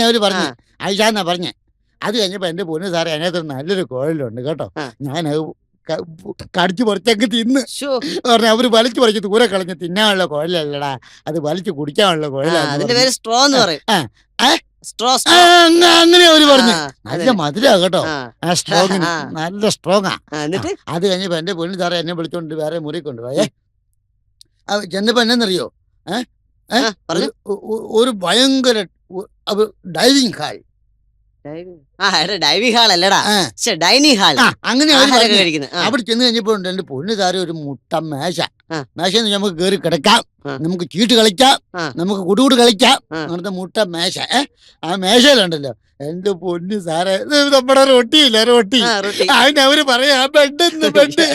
അവര് പറഞ്ഞു, ഐസാന്നാ പറഞ്ഞേ. അത് കഴിഞ്ഞപ്പോ എന്റെ പൊന്ന് സാറേ, അതിനകത്ത് നല്ലൊരു കുഴലുണ്ട് കേട്ടോ. ഞാൻ കടിച്ചു പറിച്ചൊക്കെ തിന്ന് പറഞ്ഞ അവര് വലിച്ചു പറിച്ച് ദൂരെ കളഞ്ഞ് തിന്നാനുള്ള കുഴലല്ലടാ, അത് വലിച്ചു കുടിക്കാനുള്ള കുഴലാണ്. സ്ട്രോ അങ്ങനെ അവര് പറഞ്ഞു ആ, നല്ല മധുരാ കേട്ടോ ആ, ആ സ്ട്രോങ് ആ. നല്ല സ്ട്രോങ്ങാ എന്നിട്ട് അത് കഴിഞ്ഞപ്പോ എന്റെ പൊന്നു സാറേ എന്നെ വിളിച്ചോണ്ട് വേറെ മുറി കൊണ്ടുപോയേ ചെന്നപ്പോ എന്നറിയോ പറഞ്ഞു ഒരു ഭയങ്കര ഡൈനിങ് ഹാൾ ഡൈവിംഗ് ഹാൾ അല്ലടാ, ആ. Dining hall. അങ്ങനെ അവര് ആഹാരമൊക്കെ പറഞ്ഞു. കഴിക്കുന്നത്. അവിടെ ചെന്ന് കഴിഞ്ഞപ്പോ ഉണ്ട് എന്റെ പൊന്നു സാറ് ഒരു മുട്ട മേശ ആ. മേശ നമുക്ക് കയറി കിടക്കാം, ആ. നമുക്ക് ചീട്ട് കളിക്കാം, ആ. നമുക്ക് കുടുകുട് കളിക്കാം. ആ. അങ്ങനത്തെ മുട്ട മേശ ആ മേശയിലുണ്ടല്ലോ എന്റെ പൊന്നു സാറേ ഇത് നമ്മുടെ റൊട്ടിയില്ല റൊട്ടി റൊട്ടി. അതിന് അവര് പറയാ ബെഡ് ബെഡ്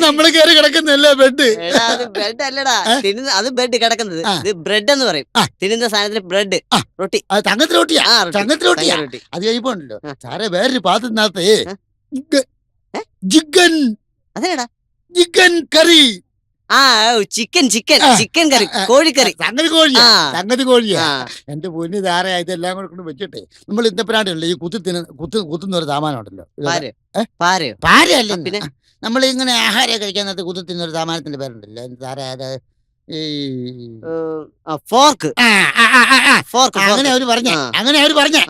നമ്മള് കയറി കിടക്കുന്നല്ല ബെഡ്. എടാ, അത് ബെഡ് അല്ലടാ, തിന്നുന്ന അത് ബെഡ് കിടക്കുന്നത്. ആ. ഇത് ബ്രെഡ് എന്ന് പറയും. ആ. തിന്നുന്ന സാധനത്തിന് ബ്രെഡ്, ആ. റൊട്ടി. തങ്കത്തിൽ റൊട്ടിയാ ആ, റൊട്ടി. തങ്കത്തിൽ റൊട്ടിയാ. തങ്ക റൊട്ടി. അത് കഴിയുമ്പോ ഉണ്ടല്ലോ ആ. സാറേ വേറൊരു പാത്രത്തിനകത്ത് ആ. ഏ? ചിക്കൻ അതെടാ, ചിക്കൻ കറി ആ ചിക്കൻ ചിക്കൻ ആ. ചിക്കൻ കറി, ആ. കോഴിക്കറി. സംഗതി കോഴിയാ ആ. സംഗതി കോഴിയാ. ആ. എന്റെ പൊന്നു സാറേ ഇതെല്ലാം കൂടെ കൊണ്ട് വെച്ചിട്ടെ നമ്മൾ ഇന്നപ്പനാണ്ടല്ലോ ഈ കുത്തുന്ന ഒരു സാമാനം ഉണ്ടല്ലോ പാര്. ഏ? പാരയോ? പാരയല്ല ആ, പിന്നെ? നമ്മൾ ഇങ്ങനെ ആഹാരം കഴിക്കാൻ നേരത്തെ കുത്തുന്ന ഒരു സാമാനത്തിന്റെ പേരുണ്ടല്ലോ സാറേ അത് ഈ ഫോർക്ക്. ആ, ആ, ആ, ആ, ആ. ഫോർക്ക്. അങ്ങനെ അവര് പറഞ്ഞേ ആ. അങ്ങനെ അവര് പറഞ്ഞേ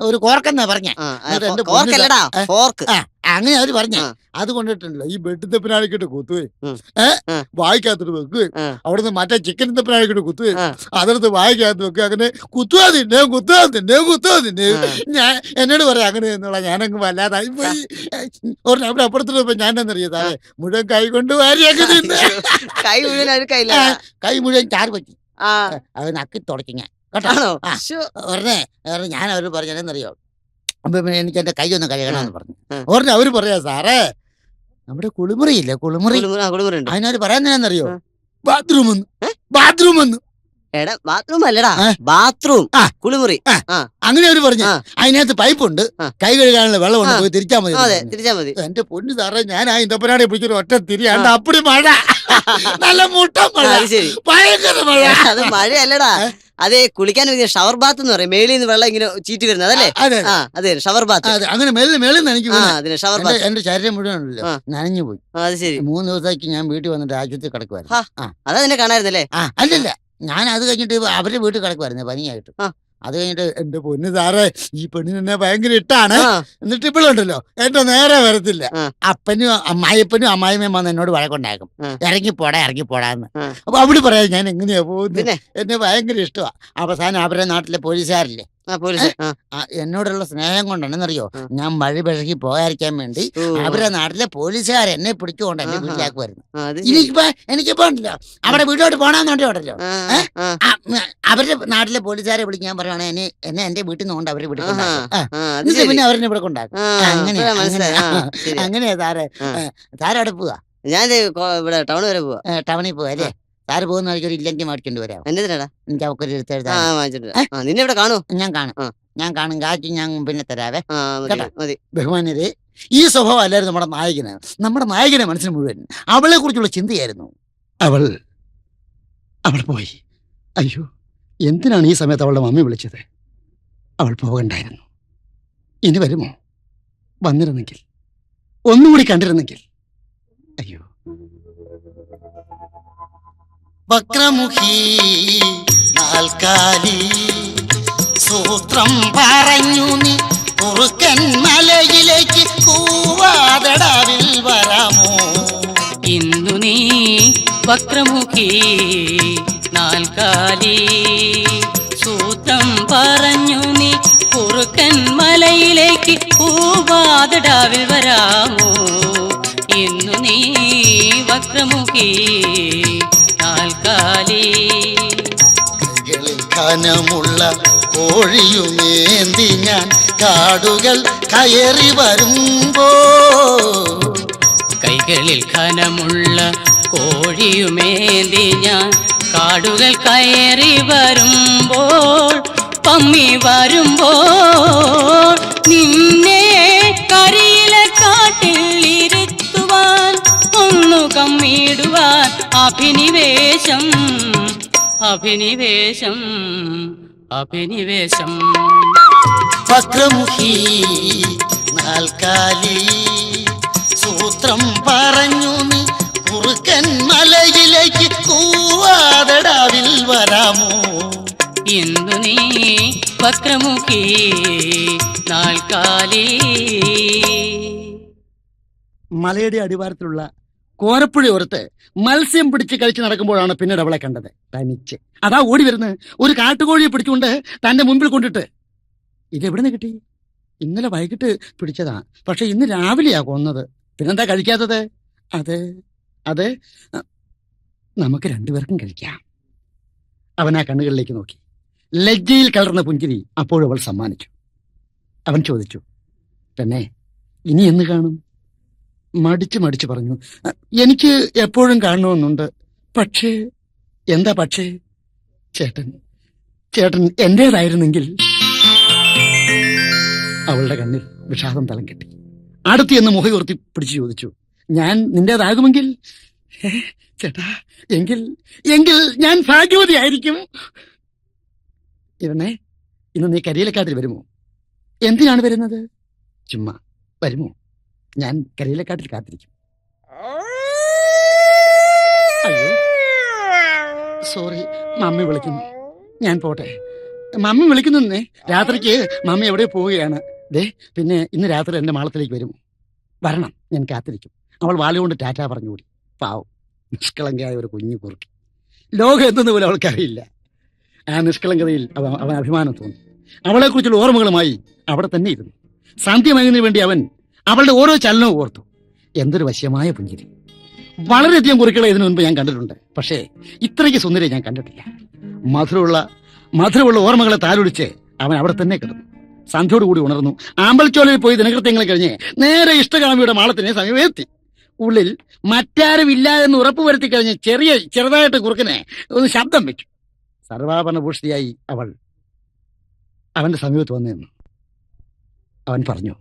ഒരു കോർക്കെന്നാ പറഞ്ഞേ എന്നിട്ട് എന്റെ ഫോർക്ക് അല്ലടാ, ഏ? ഫോർക്ക്. ആ, അങ്ങനെ അവര് പറഞ്ഞേ ആ. അത് കൊണ്ടിട്ടുണ്ടല്ലോ ഈ ബെഡ് തപ്പിനാളിക്കിട്ട് കുത്തുവേ ഉം. ആ. വായിക്കാത്തിട്ട് വെക്കുവേ ആ. അവിടുന്ന് മറ്റേ ചിക്കൻ തപ്പിനാളിക്കിട്ട് കുത്തുവേ ആ. അതെടുത്ത് വായിക്കാത്ത വെക്കുക അങ്ങനെ കുത്തുവാ തിന്നെ ആ. ഞാൻ എന്നോട് പറയാം അങ്ങനെ എന്നുള്ള ഞാനങ്ങ് വല്ലാതായി പോയി ഒരെണ്ണം അവിടെ അപ്പുറത്തോട്ട് ഞാൻ എന്നറിയാം താഴെ മുഴുവൻ കൈ കൊണ്ട് വാരിയൊക്കെ തിന്ന് കൈ മുഴുവൻ അഴുക്കായില്ല. കൈ മുഴുവൻ ചാറ് പറ്റി ആ, അത് നക്കി തുടക്കി ഞാൻ കേട്ടോ ആണോ? ആ. ശ്ശോ. ഒരെണ്ണേ ഞാൻ അവര് പറഞ്ഞെന്നറിയോ അപ്പൊ പിന്നെ എനിക്ക് എന്റെ കൈ ഒന്ന് കഴുകണമെന്ന് പറഞ്ഞു ആ. ഒരെണ്ണ അവര് പറയാ സാറേ നമ്മുടെ കുളിമുറിയില്ലേ കുളിമുറി കുളിമുറി ഉണ്ട്. അതിനവര് പറയാന്നറിയോ ആ. ബാത്റൂം ഒന്ന് എടാ, ബാത്റൂം അല്ലടാ, ആ. ബാത്റൂം. ആ. കുളിമുറി. ആ. ആ, അങ്ങനെ അവര് പറഞ്ഞു ആ. അതിനകത്ത് പൈപ്പുണ്ട് ആ. കൈ കഴുകാനുള്ള വെള്ളമുണ്ട് ആ. പോയി തിരിച്ചാൽ മതി അതെ, എന്ന് പറഞ്ഞു. തിരിച്ചാ മതി. എന്റെ പൊന്നു സാറേ ഞാൻ ആ ഇന്തപ്പനാടെ പിടിച്ചൊരു ഒറ്റ തിരിയാണ്ട് അപ്പടി മഴ നല്ല മുട്ട മഴ അത് ശരി. ഭയങ്കര മഴ അത് മഴയല്ലടാ, അതെ കുളിക്കാൻ ഷവർ ബാത്ത് എന്ന് പറയും. മേളിൽ നിന്ന് വെള്ളം ഇങ്ങനെ ചീറ്റി വരുന്നത് അതല്ലേ? അതെ ആ, അതെ ഷവർ ബാത്ത്. അതെ അങ്ങനെ മേളിൽ എനിക്ക് ആ, വീണെ. അതിന് ഷവർ എന്റെ ബാത്ത്. എന്റെ ശരീരം മുഴുവൻ ഉണ്ടല്ലോ ആ. നനഞ്ഞു പോയി അത് ശരി. 3 ദിവസത്തേക്ക് ഞാൻ വീട്ടിൽ വന്നിട്ട് ആശുപത്രി കിടക്കുവായിരുന്നു ഹാ. അതാ നിന്നെ കാണായിരുന്നല്ലേ? ആ അല്ലല്ല ഞാൻ അത് കഴിഞ്ഞിട്ട് അവരുടെ വീട്ടിൽ കിടക്കുവായിരുന്നു പനിയായിട്ട് ആ. അത് കഴിഞ്ഞിട്ട് എന്റെ പൊന്നു സാറേ ഈ പെണ്ണിന് എന്നെ ഭയങ്കര ഇട്ടാണ് ആ, എന്നിട്ട് ഇപ്പോഴുണ്ടല്ലോ എന്റെ നേരെ വരത്തില്ല ആ. അപ്പനും അമ്മായിയമ്മയും വന്ന് എന്നോട് വഴക്കുണ്ടാക്കും ആ. ഇറങ്ങിപ്പോടാന്ന് ആ. അപ്പൊ അവിടെ പറയാം ഞാൻ എങ്ങനെയാ പോകുന്നത് പിന്നെ? എന്നെ ഭയങ്കര ഇഷ്ടമാ അവസാനം അവരുടെ നാട്ടിലെ പോലീസുകാരില്ലേ ആ, പോലീസ്. ആ, എന്നോടുള്ള സ്നേഹം കൊണ്ടാണെന്നറിയോ ആ. ഞാൻ മഴ പിഴകി പോകാതിരിക്കാൻ വേണ്ടി ഓ, അവരുടെ നാട്ടിലെ പോലീസുകാർ എന്നെ പിടിച്ചുകൊണ്ട് എന്നെ ആഹാ. വീട്ടിലാക്കുമായിരുന്നു ആ, അത് ശരി. എനിക്കിപ്പോ ഉണ്ടല്ലോ അവിടെ വീട്ടിലോട്ട് പോണെന്നുണ്ടോ ഉണ്ടല്ലോ ആ, ഏ? ആ, അവരുടെ നാട്ടിലെ പോലീസുകാരെ വിളിക്കാൻ പറയുവാണെങ്കിൽ എന്നെ എന്റെ വീട്ടിൽ നിന്ന് കൊണ്ട് അവരെ വീട്ടിൽ ആഹാ. കൊണ്ടാക്കും. ആ, അത് എന്നിട്ട് ശരി. പിന്നെ അവരെന്നെ ഇവിടെ കൊണ്ടാക്കും ആ, അങ്ങനെ ഇപ്പഴാ മനസ്സിലായി. ആ, ശരി. അങ്ങനെയാ താരെ ആ. താരവിടെ പോവാ ഞാൻ ഇവിടെ ടൗൺ വരെ പോവാ. ടൗണിൽ പോവാ അല്ലേ താര് പോകുന്ന വഴിക്ക് ഒരു ഇല്ലഞ്ചി മേടിച്ചോണ്ട് വരാം എന്തിനാടാ? എനിക്ക് അവക്കൊരു ആ, എഴുത്തെഴുതാൻ വാങ്ങിച്ചിട്ടുണ്ട്. ആ, നിന്നെ ഇവിടെ കാണൂ. ഞാൻ കാണും ആ. ഞാൻ കാണും കാറ്റ് ഞാൻ പിന്നെ തരാവേ ആ, മതി, കേട്ടോ. മതി. ബഹുമാനരെ ഈ സ്വഭാവം അല്ലായിരുന്നു നമ്മുടെ നായകനെ മനസ്സിന് മുഴുവൻ അവളെ കുറിച്ചുള്ള ചിന്തയായിരുന്നു അവൾ പോയി അയ്യോ എന്തിനാണ് ഈ സമയത്ത് അവളുടെ മമ്മി വിളിച്ചത് അവൾ പോകണ്ടായിരുന്നു ഇനി വരുമോ വന്നിരുന്നെങ്കിൽ ഒന്നുകൂടി കണ്ടിരുന്നെങ്കിൽ അയ്യോ വക്രമുഖി നാൽക്കാലി സൂത്രം പറഞ്ഞു നീ കുറുക്കൻ മലയിലേക്ക് കൂവാതടാവിൽ വരാമോ ഇന്നു നീ വക്രമുഖി നാൽക്കാലി സൂത്രം പറഞ്ഞു നീ കുറുക്കൻ മലയിലേക്ക് പൂവാതടാവിൽ വരാമോ ഇന്നു നീ വക്രമുഖി നാൽക്കാലി കൈകളിൽ കനമുള്ള കോഴിയുമേന്തി ഞാൻ കാടുകൾ കയറി വരുമ്പോ കൈകളിൽ ഘനമുള്ള കോഴിയുമേന്തി ഞാൻ കാടുകൾ കയറി വരുമ്പോൾ പമ്മി വരുമ്പോൾ നിന്നെ കരിയിലെ കാട്ടിൽ ഇരുത്തുവാൻ ഒന്നു കമ്മിടുവാൻ അഭിനിവേശം അഭിനിവേശം അഭിനിവേശം വക്രമുഖി നാൽക്കാലി സൂത്രം പറഞ്ഞു നീ കുറുക്കൻ മലയിലേക്ക് കൂവാതടാവിൽ വരാമോ ഇന്നു നീ വക്രമുഖി നാൽക്കാലി. മലയുടെ അടിവാരത്തിലുള്ള കോരപ്പുഴയോരത്ത് മത്സ്യം പിടിച്ച് കഴിച്ച് നടക്കുമ്പോഴാണ് പിന്നീട് അവളെ കണ്ടത്. തനിച്ച് അതാ ഓടി വരുന്നത്, ഒരു കാട്ടുകോഴിയെ പിടിച്ചുകൊണ്ട് തന്റെ മുമ്പിൽ കൊണ്ടിട്ട്. ഇതെവിടുന്ന് കിട്ടി? ഇന്നലെ വൈകിട്ട് പിടിച്ചതാ, പക്ഷെ ഇന്ന് രാവിലെയാ കൊന്നത്. പിന്നെന്താ കഴിക്കാത്തത്? അത് നമുക്ക് രണ്ടുപേർക്കും കഴിക്കാം. അവൻ ആ കണ്ണുകളിലേക്ക് നോക്കി, ലജ്ജയിൽ കലർന്ന പുഞ്ചിരി അപ്പോഴും അവൾ സമ്മാനിച്ചു. അവൻ ചോദിച്ചു, പെണ്ണേ ഇനി എന്ന് കാണും? മടിച്ചു പറഞ്ഞു, എനിക്ക് എപ്പോഴും കാണണമെന്നുണ്ട്. പക്ഷേ എന്താ പക്ഷേ? ചേട്ടൻ എന്റേതായിരുന്നെങ്കിൽ. അവളുടെ കണ്ണിൽ വിഷാദം തളം കെട്ടി. അടുത്ത് എന്ന് മുഖയുയർത്തി പിടിച്ചു ചോദിച്ചു, ഞാൻ നിന്റേതാകുമെങ്കിൽ? ചേട്ടാ എങ്കിൽ ഞാൻ ഭാഗ്യവതിയായിരിക്കും. ഇവനെ ഇന്ന് നീ കരിയിലക്കാട്ടിൽ വരുമോ? എന്തിനാണ് വരുന്നത്? ചുമ്മാ വരുമോ? ഞാൻ കരിയിലക്കാട്ടിൽ കാത്തിരിക്കും. അയ്യോ സോറി, മമ്മി വിളിക്കുന്നു, ഞാൻ പോട്ടെ. മമ്മി വിളിക്കുന്നേ, രാത്രിക്ക് മമ്മി എവിടെ പോവുകയാണ്. പിന്നെ ഇന്ന് രാത്രി എന്റെ മാളത്തിലേക്ക് വരുമോ? വരണം, ഞാൻ കാത്തിരിക്കും. അവൾ വാലുകൊണ്ട് ടാറ്റാ പറഞ്ഞുകൂടി. പാവം, നിഷ്കളങ്കയായ ഒരു കുഞ്ഞു കുറുക്കി. ലോകം എന്തെന്ന് പോലും അവൾക്കറിയില്ല. ആ നിഷ്കളങ്കതയിൽ അവൻ അഭിമാനം തോന്നി. അവളെക്കുറിച്ചുള്ള ഓർമ്മകളുമായി അവിടെ തന്നെ ഇരുന്നു. സന്ധ്യമയതിനു വേണ്ടി അവൻ അവളുടെ ഓരോ ചലനവും ഓർത്തു. എന്തൊരു വശ്യമായ പുഞ്ചിരി. വളരെയധികം കുറിക്കളെ ഇതിനു മുൻപ് ഞാൻ കണ്ടിട്ടുണ്ട്, പക്ഷേ ഇത്രയ്ക്ക് സുന്ദരി ഞാൻ കണ്ടിട്ടില്ല. മധുരമുള്ള ഓർമ്മകളെ താലൊലിച്ച് അവൻ അവിടെ തന്നെ കിടന്നു. സന്ധ്യയോടുകൂടി ഉണർന്നു. ആമ്പൽച്ചോലയിൽ പോയി ദിനകൃത്യങ്ങൾ കഴിഞ്ഞ് നേരെ ഇഷ്ടകാമിയുടെ മാളത്തിനെ സമീപെത്തി. ഉള്ളിൽ മറ്റാരും ഇല്ല എന്ന് ഉറപ്പുവരുത്തി കഴിഞ്ഞ് ചെറുതായിട്ട് കുറുക്കനെ ഒന്ന് ശബ്ദം വെച്ചു. സർവാഭരണഭൂഷിയായി അവൾ അവന്റെ സമീപത്ത് വന്നു നിന്നു. അവൻ പറഞ്ഞു,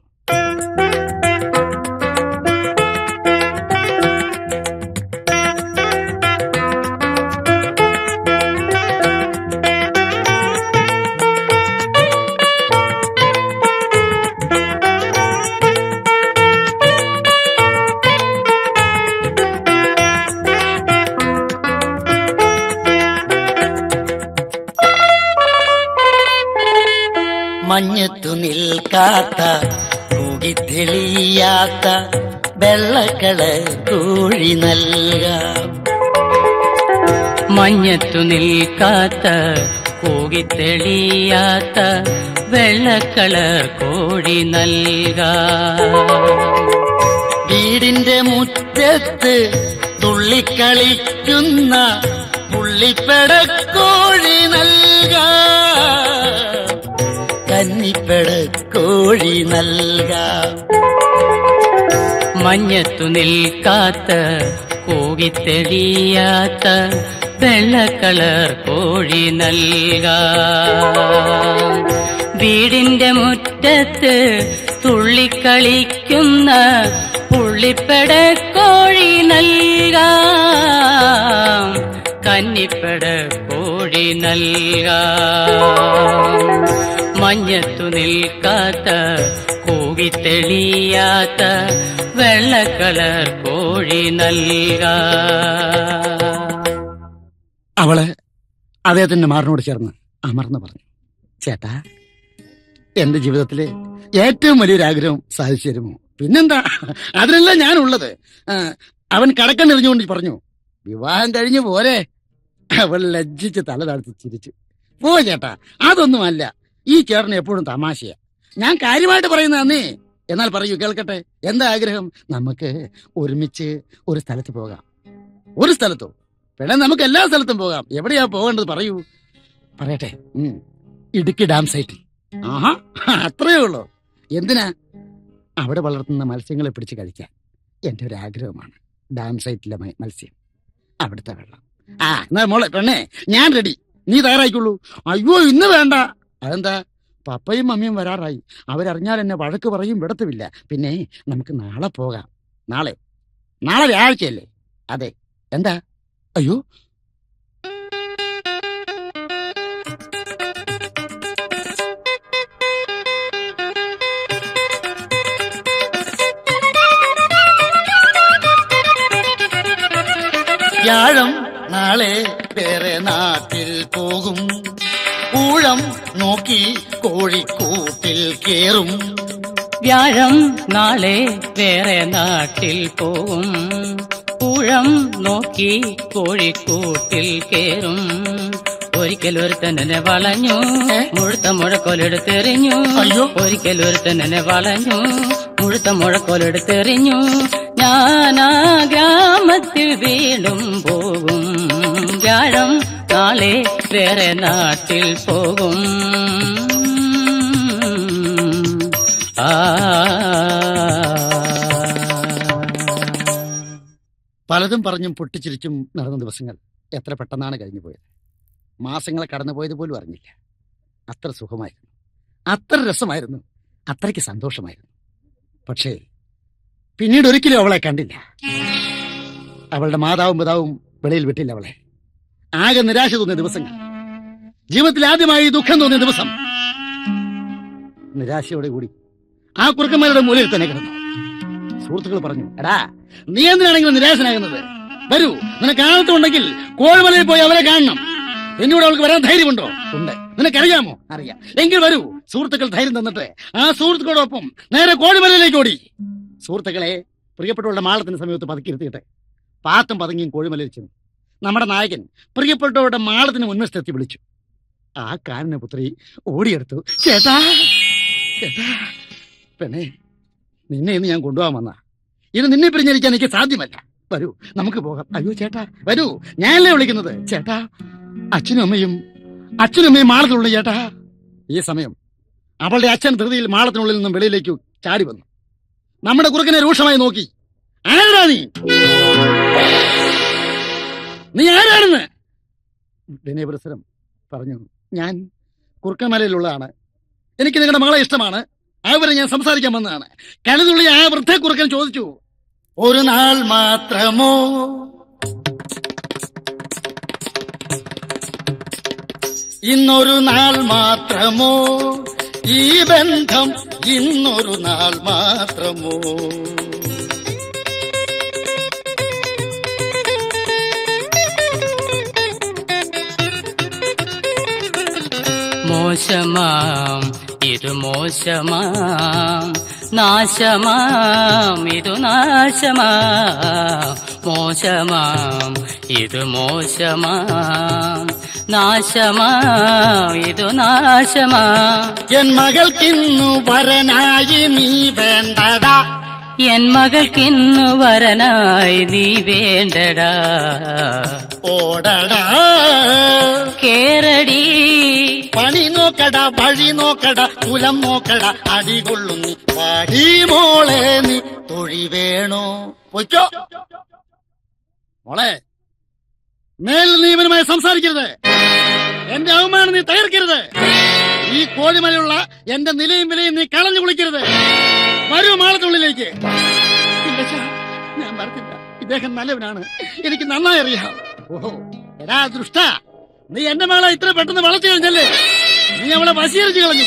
മഞ്ഞത്തു നിൽക്കാത്ത കൂകിത്തെളിയാത്ത വെള്ളക്കളർ കോഴി നൽകാം. മഞ്ഞത്തു നിൽക്കാത്ത കൂകിത്തെളിയാത്ത വെള്ളക്കളർ കോഴി നൽകാം. വീടിന്റെ മുറ്റത്ത് തുള്ളിക്കളിക്കുന്ന പുള്ളിപ്പെടക്കോഴി നൽകാം. കന്നിപ്പെടക്കോഴി നൽകാം. മഞ്ഞത്തു നിൽക്കാത്ത കൂകിത്തെളിയാത്ത വെള്ളക്കളർ കോഴി നൽകാം. വീടിന്റെ മുറ്റത്ത് തുള്ളിക്കളിക്കുന്ന പുള്ളിപ്പെടക്കോഴി നൽകാം. കന്നിപ്പെടക്കോഴി നൽകാം. മഞ്ഞത്തു നിൽക്കാത്ത കൂകിത്തെളിയാത്ത വെള്ളക്കളർ കോഴി നൽകാം. അവള് അദ്ദേഹത്തിന്റെ മാറിനോട് ചേർന്ന് അമർന്ന് പറഞ്ഞു, ചേട്ടാ എന്റെ ജീവിതത്തിലെ ഏറ്റവും വലിയൊരു ആഗ്രഹം സാധിച്ചു തരുമോ? പിന്നെന്താ, അതിനല്ല ഞാനുള്ളത്. അവൻ കടക്കണ്ണെറിഞ്ഞുകൊണ്ട് പറഞ്ഞു, വിവാഹം കഴിഞ്ഞു പോരെ? അവൾ ലജ്ജിച്ച് തല താഴ്ത്തി ചിരിച്ചു. പോ ചേട്ടാ, അതൊന്നുമല്ല. ഈ ചേട്ടന് എപ്പോഴും തമാശയാ. ഞാൻ കാര്യമായിട്ട് പറയുന്നതന്നേ. എന്നാൽ പറയൂ, കേൾക്കട്ടെ, എന്താ ആഗ്രഹം? നമുക്ക് ഒരുമിച്ച് ഒരു സ്ഥലത്ത് പോകാം. ഒരു സ്ഥലത്തോ? പിന്നെ നമുക്ക് എല്ലാ സ്ഥലത്തും പോകാം. എവിടെയാ പോകേണ്ടത് പറയൂ. പറയട്ടെ, ഇടുക്കി ഡാം സൈറ്റിൽ. ആഹാ, അത്രയേ ഉള്ളൂ. എന്തിനാ? അവിടെ വളർത്തുന്ന മത്സ്യങ്ങളെ പിടിച്ച് കഴിക്കാൻ എന്റെ ഒരു ആഗ്രഹമാണ്. ഡാം സൈറ്റിലെ മത്സ്യം, അവിടുത്തെ വെള്ളം. എന്നാ മോളെ പെണ്ണേ, ഞാൻ റെഡി, നീ തയ്യാറായിക്കൊള്ളൂ. അയ്യോ ഇന്ന് വേണ്ട. അതെന്താ? പപ്പയും മമ്മിയും വരാറായി. അവരറിഞ്ഞാൽ എന്നെ വഴക്ക് പറയും, വിടത്തുമില്ല. പിന്നെ നമുക്ക് നാളെ പോകാം. നാളെ വ്യാഴാഴ്ചയല്ലേ? അതെ. എന്താ? അയ്യോ, വ്യാഴം നാളെ വേറെ നാട്ടിൽ പോകും. ഊഴം നോക്കി കോഴിക്കൂട്ടിൽ കേറും. വ്യാഴം നാളെ വേറെ നാട്ടിൽ പോവും. ഊഴം നോക്കി കോഴിക്കൂട്ടിൽ കേറും. ഒരിക്കൽ ഒരുത്തനെ വളഞ്ഞു, മുഴുത്ത മുഴക്കോലെടുത്തെറിഞ്ഞു. അയ്യോ. ഒരിക്കൽ ഒരുത്തനെ വളഞ്ഞു, മുഴുത്ത മുഴക്കോലെടുത്തെറിഞ്ഞു. ഞാനാ ഗ്രാമത്തിൽ വീണ്ടും പോകും. വ്യാഴം നാളെ വേറെ നാട്ടിൽ പോകും. പലതും പറഞ്ഞും പൊട്ടിച്ചിരിച്ചും നടന്ന ദിവസങ്ങൾ എത്ര പെട്ടെന്നാണ് കഴിഞ്ഞു പോയത്. മാസങ്ങൾ കടന്നുപോയത് പോലും അറിഞ്ഞില്ല. അത്ര സുഖമായിരുന്നു, അത്ര രസമായിരുന്നു, അത്രയ്ക്ക് സന്തോഷമായിരുന്നു. പക്ഷേ പിന്നീട് ഒരിക്കലും അവളെ കണ്ടില്ല. അവളുടെ മാതാവും പിതാവും വെളിയിൽ വിട്ടില്ല അവളെ. ആകെ നിരാശ തോന്നിയ ദിവസങ്ങൾ, ജീവിതത്തിൽ ആദ്യമായി ദുഃഖം തോന്നിയ ദിവസം. നിരാശയോടെ കൂടി ആ കുറുക്കന്മാരുടെ മൂലയിൽ തന്നെ കിടന്നു. സുഹൃത്തുക്കൾ പറഞ്ഞു, എടാ നീ എന്തിനാണെങ്കിലും നിരാശനാകുന്നത്? വരൂ, നിനക്ക് ആഴത്തുണ്ടെങ്കിൽ കോഴിമലയിൽ പോയി അവരെ കാണണം. എന്നോട് അവൾക്ക് വരാൻ ധൈര്യമുണ്ടോ? ഉണ്ട്. നിനക്കറിയാമോ? അറിയാം. എങ്കിൽ വരൂ. സുഹൃത്തുക്കൾ ധൈര്യം തന്നിട്ട് ആ സുഹൃത്തുക്കളോടൊപ്പം നേരെ കോഴിമലയിലേക്ക് ഓടി. സുഹൃത്തുക്കളെ പ്രിയപ്പെട്ടവരുടെ മാളത്തിന് സമീപത്ത് പതുക്കിയിരുത്തിയിട്ട് പാത്തും പതുങ്ങിയും കോഴിമലയിൽ ചെന്നു. നമ്മുടെ നായകൻ പ്രിയപ്പെട്ടവരുടെ മാളത്തിന് മുൻവശത്തെത്തി വിളിച്ചു. ആ കാനന പുത്രി ഓടിയെടുത്തു. ചേട്ടാ, ചേട്ടാ, പെണ്ണേ, നിന്നെ ഇന്ന് ഞാൻ കൊണ്ടുപോകാൻ വന്ന. ഇത് നിന്നെ പിരിഞ്ഞിരിക്കാൻ എനിക്ക് സാധ്യമല്ല. വരൂ, നമുക്ക് പോകാം. അയ്യോ ചേട്ടാ, വരൂ, ഞാനല്ലേ വിളിക്കുന്നത്. ചേട്ടാ, അച്ഛനും അമ്മയും മാളത്തിനുള്ളു ചേട്ടാ. ഈ സമയം അവളുടെ അച്ഛൻ ധൃതിയിൽ മാളത്തിനുള്ളിൽ നിന്നും വെളിയിലേക്ക് ചാടി വന്നു. നമ്മുടെ കുറുക്കനെ രൂക്ഷമായി നോക്കി. ആരാ നീ? നീ ആരാണെന്ന് വിനയപുരസരം പറഞ്ഞു. ഞാൻ കുറുക്കൻമലയിലുള്ളതാണ്. എനിക്ക് നിങ്ങളുടെ മകളെ ഇഷ്ടമാണ്. അവരെ ഞാൻ സംസാരിക്കാൻ വന്നതാണ്. കഴുതുള്ളി ആ വൃദ്ധ കുറുക്കൻ ചോദിച്ചു, ഒരു നാൾ മാത്രമോ, ഇന്നൊരു നാൾ മാത്രമോ, ഈ ബന്ധം ഇന്നൊരു നാൾ മാത്രമോ. മോശമാം ഇത് മോശമാം, നാശമാം ഇതു നാശമാം. മോശമാം ഇത് മോശമാം, നാശമാം ഇതു നാശമാം. എൻ മകൾക്കിന്നു വരനായി നീ വേണ്ടടാ. എൻ മകൾക്കിന്നു വരനായി നീ വേണ്ടടാ. ഓടടാ, കേരടി, പണി നോക്കടാ, വഴി നോക്കടാ, കുലം നോക്കടാ, അടികൊള്ളു നീ. പാടി മോളെ നീ തൊഴി വേണോ? പൊയ്ക്കോ മോളെ. മേൽ നീ ഇവനുമായി സംസാരിക്കരുത്. എന്റെ അവമാനം നീ തകർക്കരുത്. ഈ കോഴിമലയുള്ള എന്റെ നിലയും വിലയും നീ കളഞ്ഞു കുളിക്കരുത്. വരൂ മാളത്തുള്ളിലേക്ക്. ഞാൻ പറഞ്ഞില്ല, ഇദ്ദേഹം നല്ലവനാണ്, എനിക്ക് നന്നായി അറിയാം. ഓഹോ, എടാ ദുഷ്ട, നീ എന്റെ മകളെ ഇത്ര പെട്ടെന്ന് വളച്ചു കഴിഞ്ഞല്ലേ? നീ അവളെ വശീകരിച്ചു കളഞ്ഞു.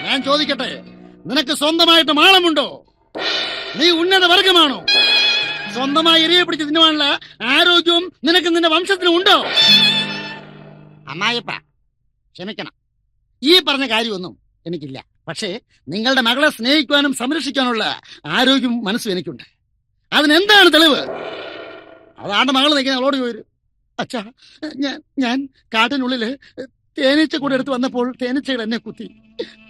ഞാൻ ചോദിക്കട്ടെ, നിനക്ക് സ്വന്തമായിട്ട് മാളമുണ്ടോ? നീ ഉന്നത വർഗമാണോ? സ്വന്തമായി എരിയെ പിടിച്ച് തിന്നുവാനുള്ള ആരോഗ്യവും നിനക്ക് നിന്റെ വംശത്തിനും ഉണ്ടോ? അമ്മായിപ്പ, ക്ഷമിക്കണം, ഈ പറഞ്ഞ കാര്യമൊന്നും എനിക്കില്ല. പക്ഷേ നിങ്ങളുടെ മകളെ സ്നേഹിക്കുവാനും സംരക്ഷിക്കാനുള്ള ആരോഗ്യവും മനസ്സും എനിക്കുണ്ട്. അതിനെന്താണ് തെളിവ്? അതാണ് മകൾ നിൽക്കുന്ന അവളോട് ചോദിച്ചു. അച്ഛാ, ഞാൻ കാട്ടിനുള്ളില് തേനീച്ച കൂടെ എടുത്ത് വന്നപ്പോൾ തേനീച്ചകൾ എന്നെ കുത്തി.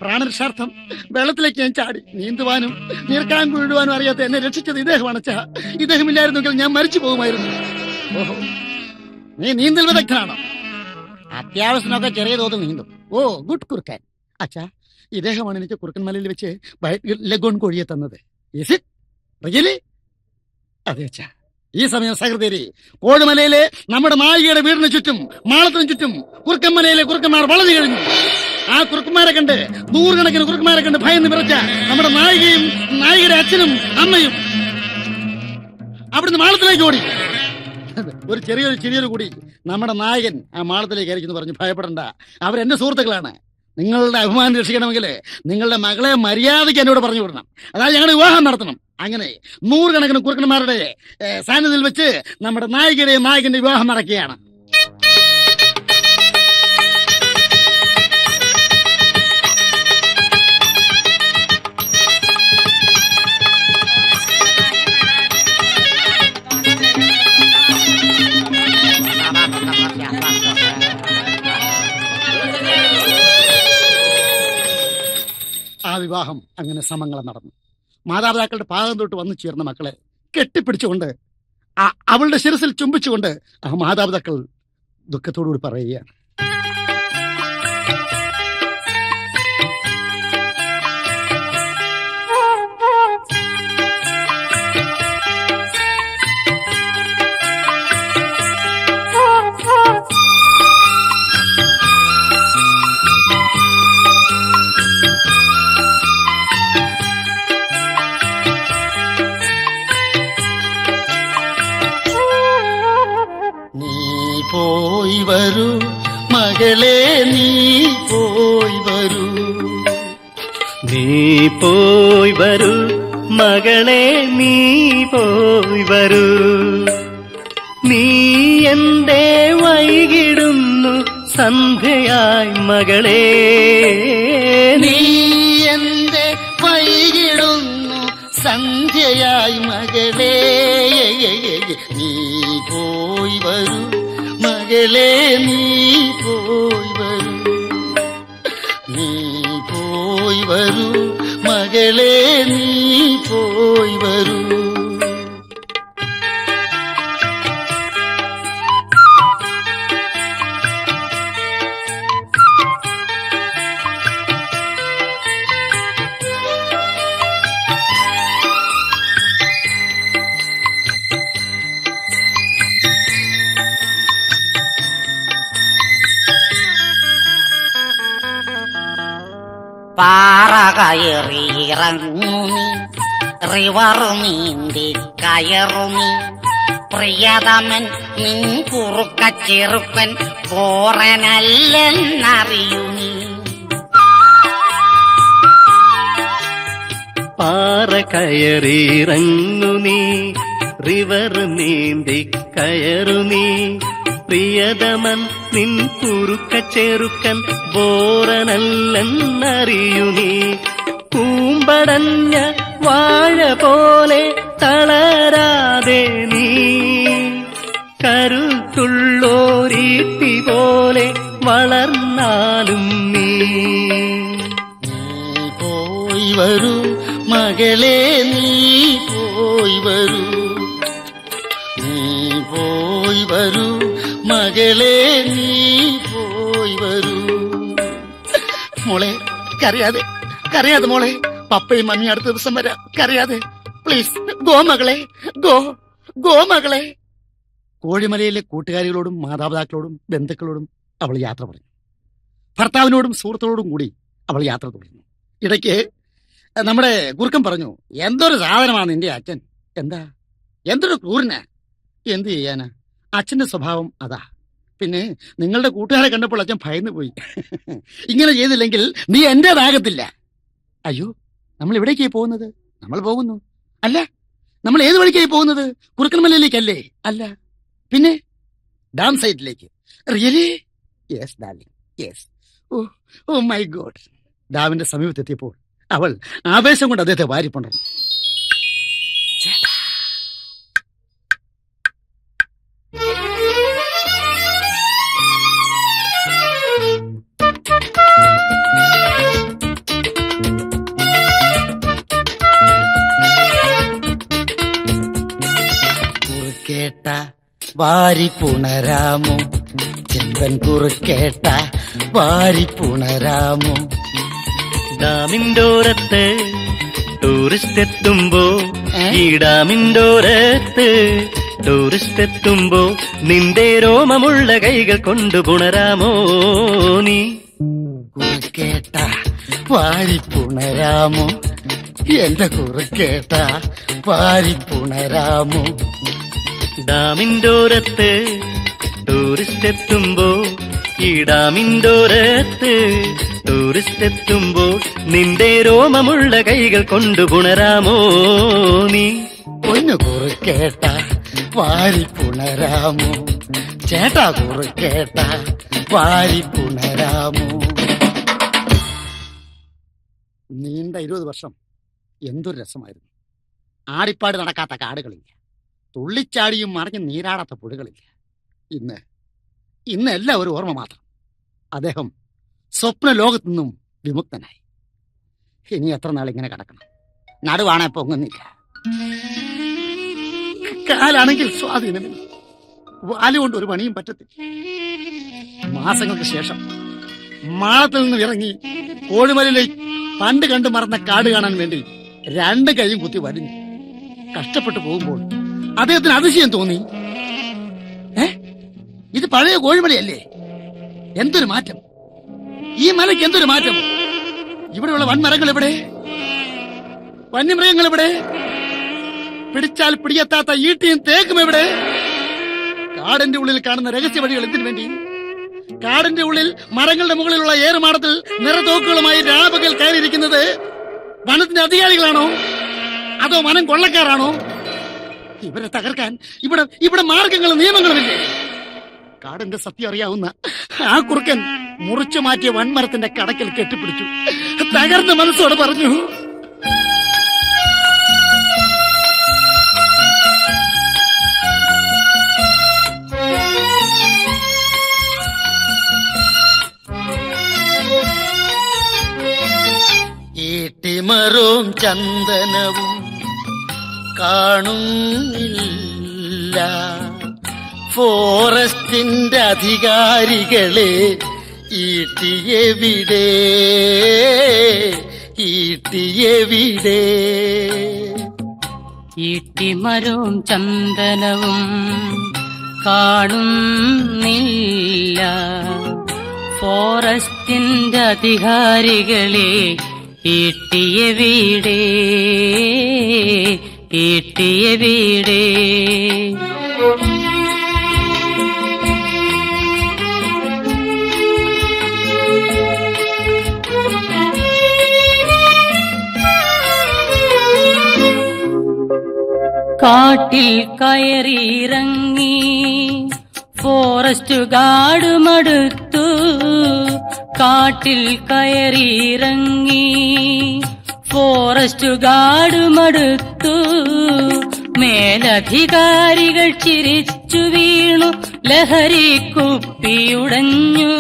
പ്രാണരക്ഷാർത്ഥം വെള്ളത്തിലേക്ക് ഞാൻ ചാടി. നീന്തുവാനും നീർക്കാൻ വീഴുവാനും അറിയാത്ത എന്നെ രക്ഷിച്ചത് ഇദ്ദേഹമാണ് അച്ഛാ. ഇദ്ദേഹം ഇല്ലായിരുന്നെങ്കിൽ ഞാൻ മരിച്ചു പോകുമായിരുന്നു. ഓഹോ, നീ നീന്തൽ വിദഗ്ധനാണോ? അത്യാവശ്യമൊക്കെ ചെറിയ തോതിൽ നീന്തും. ഓ, ഗുഡ് കുറുക്കൻ. അച്ഛാ, ഇദ്ദേഹമാണ് എനിക്ക് കുറുക്കൻമലയിൽ വെച്ച് ലഗോൺ കോഴിയെ തന്നത്. അതെ അച്ഛാ. ഈ സമയം സഹൃദയരെ, കോഴിമലയിലെ നമ്മുടെ നായികയുടെ വീടിന് ചുറ്റും മാളത്തിനു ചുറ്റും കുറുക്കൻമലയിലെ കുറുക്കന്മാർ വളഞ്ഞു കഴിഞ്ഞു. ആ കുറുക്കന്മാരെ കണ്ട്, നൂറുകണക്കിന് കുറുക്കന്മാരെ കണ്ട് ഭയന്ന് വിറച്ച നമ്മുടെ നായികയും നായികയുടെ അച്ഛനും അമ്മയും അവിടുന്ന് മാളത്തിലേക്ക് ഓടി. ഒരു ചെറിയൊരു കൂടി നമ്മുടെ നായകൻ ആ മാളത്തിലേക്ക് ആയിരിക്കുന്നു പറഞ്ഞു. ഭയപ്പെടണ്ട, അവരെന്റെ സുഹൃത്തുക്കളാണ്. നിങ്ങളുടെ അഭിമാനം രക്ഷിക്കണമെങ്കിൽ നിങ്ങളുടെ മകളെ മര്യാദയ്ക്ക് എന്നോട് പറഞ്ഞു വിടണം. അതായത് ഞങ്ങളുടെ വിവാഹം നടത്തണം. അങ്ങനെ നൂറുകണക്കിന് കുറുക്കന്മാരുടെ സാന്നിധ്യത്തിൽ വെച്ച് നമ്മുടെ നായികയുടെയും നായകന്റെ വിവാഹം നടക്കുകയാണ്. വിവാഹം അങ്ങനെ സമങ്ങളെ നടന്നു. മാതാപിതാക്കളുടെ പാകം തൊട്ട് വന്നു ചേർന്ന മക്കളെ കെട്ടിപ്പിടിച്ചുകൊണ്ട് അവളുടെ ശിരസിൽ ചുംബിച്ചുകൊണ്ട് ആ മാതാപിതാക്കൾ ദുഃഖത്തോടുകൂടി പറയുകയാണ്, പോയി വരൂ മകളെ, നീ പോയി വരൂ, നീ പോയി വരൂ മകളെ, നീ പോയി വരൂ. നീ എന്തേ വൈകിടുന്നു സന്ധ്യയായി മകളെ, നീ എന്റെ വൈകിടുന്നു സന്ധ്യയായി മകളെ, നീ പോയി വരൂ മകളെ, നീ പോയി വരൂ, നീ പോയി വരൂ മകളെ, നീ പോയി വരൂ. പാറ കയറിയിറങ്ങുമി, റിവർ നീന്തി കയറുമി, പ്രിയതമൻ നിൻ കുറുക്ക ചെറുക്കൻ പോറനല്ലെന്നറിയുമി. പാറ കയറിയിറങ്ങു നീ, റിവർ നീന്തി കയറു നീ, പ്രിയതമൻ നിൻ കുറുക്ക ചെറുക്കൻ ബോറനല്ലെന്നറിയു നീ. പൂമ്പടഞ്ഞ വാഴ പോലെ തളരാതെ നീ, കരുത്തുള്ളോരീട്ടി പോലെ വളർന്നാലും നീ. നീ പോയി വരൂ മകളെ, നീ പോയി വരൂ, നീ പോയി വരൂ മകളെ, നീ പോയി വരൂ. മോളെ കരയാതെ, കരയാതെ മോളെ, പപ്പയും മമ്മിയും അടുത്ത ദിവസം വരാം, കരയാതെ പ്ലീസ്. ഗോ മകളെ, ഗോ ഗോ മകളെ. കോഴിമലയിലെ കൂട്ടുകാരികളോടും മാതാപിതാക്കളോടും ബന്ധുക്കളോടും അവൾ യാത്ര പറഞ്ഞു. ഭർത്താവിനോടും സുഹൃത്തുക്കളോടും കൂടി അവൾ യാത്ര തുടർന്നു. ഇടയ്ക്ക് നമ്മുടെ കുറുക്കൻ പറഞ്ഞു, എന്തൊരു സാധനമാണ് നിന്റെ അച്ഛൻ, എന്താ എന്തൊരു ക്രൂരനാ, എന്ത് ചെയ്യാനാ, അച്ഛന്റെ സ്വഭാവം അതാ. പിന്നെ നിങ്ങളുടെ കൂട്ടുകാരെ കണ്ടപ്പോൾ അച്ഛൻ ഭയന്നു പോയി. ഇങ്ങനെ ചെയ്തില്ലെങ്കിൽ നീ എന്റേതാകത്തില്ല. അയ്യോ, നമ്മൾ എവിടേക്കായി പോകുന്നത്? നമ്മൾ പോകുന്നു അല്ല, നമ്മൾ ഏത് വഴിക്കായി പോകുന്നത്? കുറുക്കൻമലയിലേക്കല്ലേ? അല്ല, പിന്നെ ഡാം സൈറ്റിലേക്ക്. Really? Yes darling, yes. Oh oh my god. ഡാമിന്റെ സമീപത്തെത്തിയപ്പോൾ അവൾ ആവേശം കൊണ്ട് അദ്ദേഹത്തെ വാരിപ്പുണർന്നു. കുറുക്കേട്ട വാരി പുണരാമോ, ചെമ്പൻ കുറുക്കേട്ട വാരി പുണരാമോ. ഡാമിൻഡോരത്ത് ടൂറിസ്റ്റ് എത്തുമ്പോ, ഈ ഡാമിൻഡോരത്ത് ടൂറിസ്റ്റ് എത്തുമ്പോ, നിന്റെ രോമമുള്ള കൈകൾ കൊണ്ട് പുണരാമോ നീ. കുറുക്കേട്ട വാരി പുണരാമോ, എന്റെ കുറുക്കേട്ട വാരി പുണരാമോ. ഡാമിൻഡോരത്ത് ടൂറിസ്റ്റ് എത്തുമ്പോ, ഈ ഡാമിൻഡോരത്ത് ടൂറിസ്റ്റ് എത്തുമ്പോ, നിന്റെ രോമമുള്ള കൈകൾ കൊണ്ട് പുണരാമോ നീ. ഒന്ന് കുറുക്കേട്ട വാരി പുണരാമോ, ചേട്ടാ കുറുക്കേട്ട വാരി പുണരാമോ. നീണ്ട 20 വർഷം എന്തൊരു രസമായിരുന്നു. ആടിപ്പാടി നടക്കാത്ത കാടുകളില്ല, തുള്ളിച്ചാടിയും മറിഞ്ഞ് നീരാടാത്ത പുഴകളില്ല. ഇന്ന് എല്ലാം ഒരു ഓർമ്മ മാത്രം. അദ്ദേഹം സ്വപ്ന ലോകത്തു നിന്നും വിമുക്തനായി. ഇനി എത്ര നാൾ ഇങ്ങനെ കിടക്കണം? നടുവാണെ പൊങ്ങുന്നില്ല, കാലാണെങ്കിൽ സ്വാധീനമില്ല, വാലുകൊണ്ട് ഒരു പണിയും പറ്റത്തില്ല. മാസങ്ങൾക്ക് ശേഷം മാളത്തിൽ നിന്ന് ഇറങ്ങി കോഴിമലയിലേക്ക് പണ്ട് കണ്ടു മറന്ന കാട് കാണാൻ വേണ്ടി 2 കൈയും കുത്തി വലിഞ്ഞു. കഷ്ടപ്പെട്ടു പോകുമ്പോൾ അദ്ദേഹത്തിന് അതിശയം തോന്നി. ഇത് പഴയ കോഴിമലയല്ലേ? എന്തൊരു മാറ്റം! ഈ മലയ്ക്ക് എന്തൊരു മാറ്റം! ഇവിടെയുള്ള വൻമരങ്ങൾ എവിടെ? വന്യമൃഗങ്ങൾ എവിടെ? പിടിച്ചാൽ പിടിയെത്താത്ത ഈട്ടിയും തേക്കും എവിടെ? കാടിന്റെ ഉള്ളിൽ കാണുന്ന രഹസ്യ വഴികൾ എന്തിനു വേണ്ടി? കാടിന്റെ ഉള്ളിൽ മരങ്ങളുടെ മുകളിലുള്ള ഏറുമാടത്തിൽ നിറതോക്കുകളുമായി രാപകൽ കയറിയിരിക്കുന്നത് വനത്തിന്റെ അധികാരികളാണോ അതോ വനം കൊള്ളക്കാരാണോ? ഇവരെ തകർക്കാൻ ഇവിടെ മാർഗങ്ങളും നിയമങ്ങളുമില്ലേ? കാടിന്റെ സത്യം അറിയാവുന്ന ആ കുറുക്കൻ മുറിച്ചു മാറ്റിയ വൻമരത്തിന്റെ കടക്കൽ കെട്ടിപ്പിടിച്ചു. തകർന്ന മനസ്സോടെ പറഞ്ഞു, ഈട്ടിമരവും ചന്ദനവും കാണുന്നില്ല, ഫോറസ്റ്റിന്റെ അധികാരികളെ ഈട്ടിയെവിടെ? ഈട്ടിയെവിടെ? ഈട്ടിമരവും ചന്ദനവും കാണുന്നില്ല, ഫോറസ്റ്റിന്റെ അധികാരികളെ ഈട്ടിയെവിടെ? ഈട്ടിയെവിടെ? കാട്ടിൽ കയറിയിറങ്ങി ഫോറസ്റ്റ് ഗാർഡ് മടുത്തു. കാട്ടിൽ കയറിയിറങ്ങി ഫോറസ്റ്റ് ഗാർഡ് മടുത്തു. മേലധികാരികൾ ചിരിച്ചു വീണു, ലഹരി കുപ്പിയുടഞ്ഞു.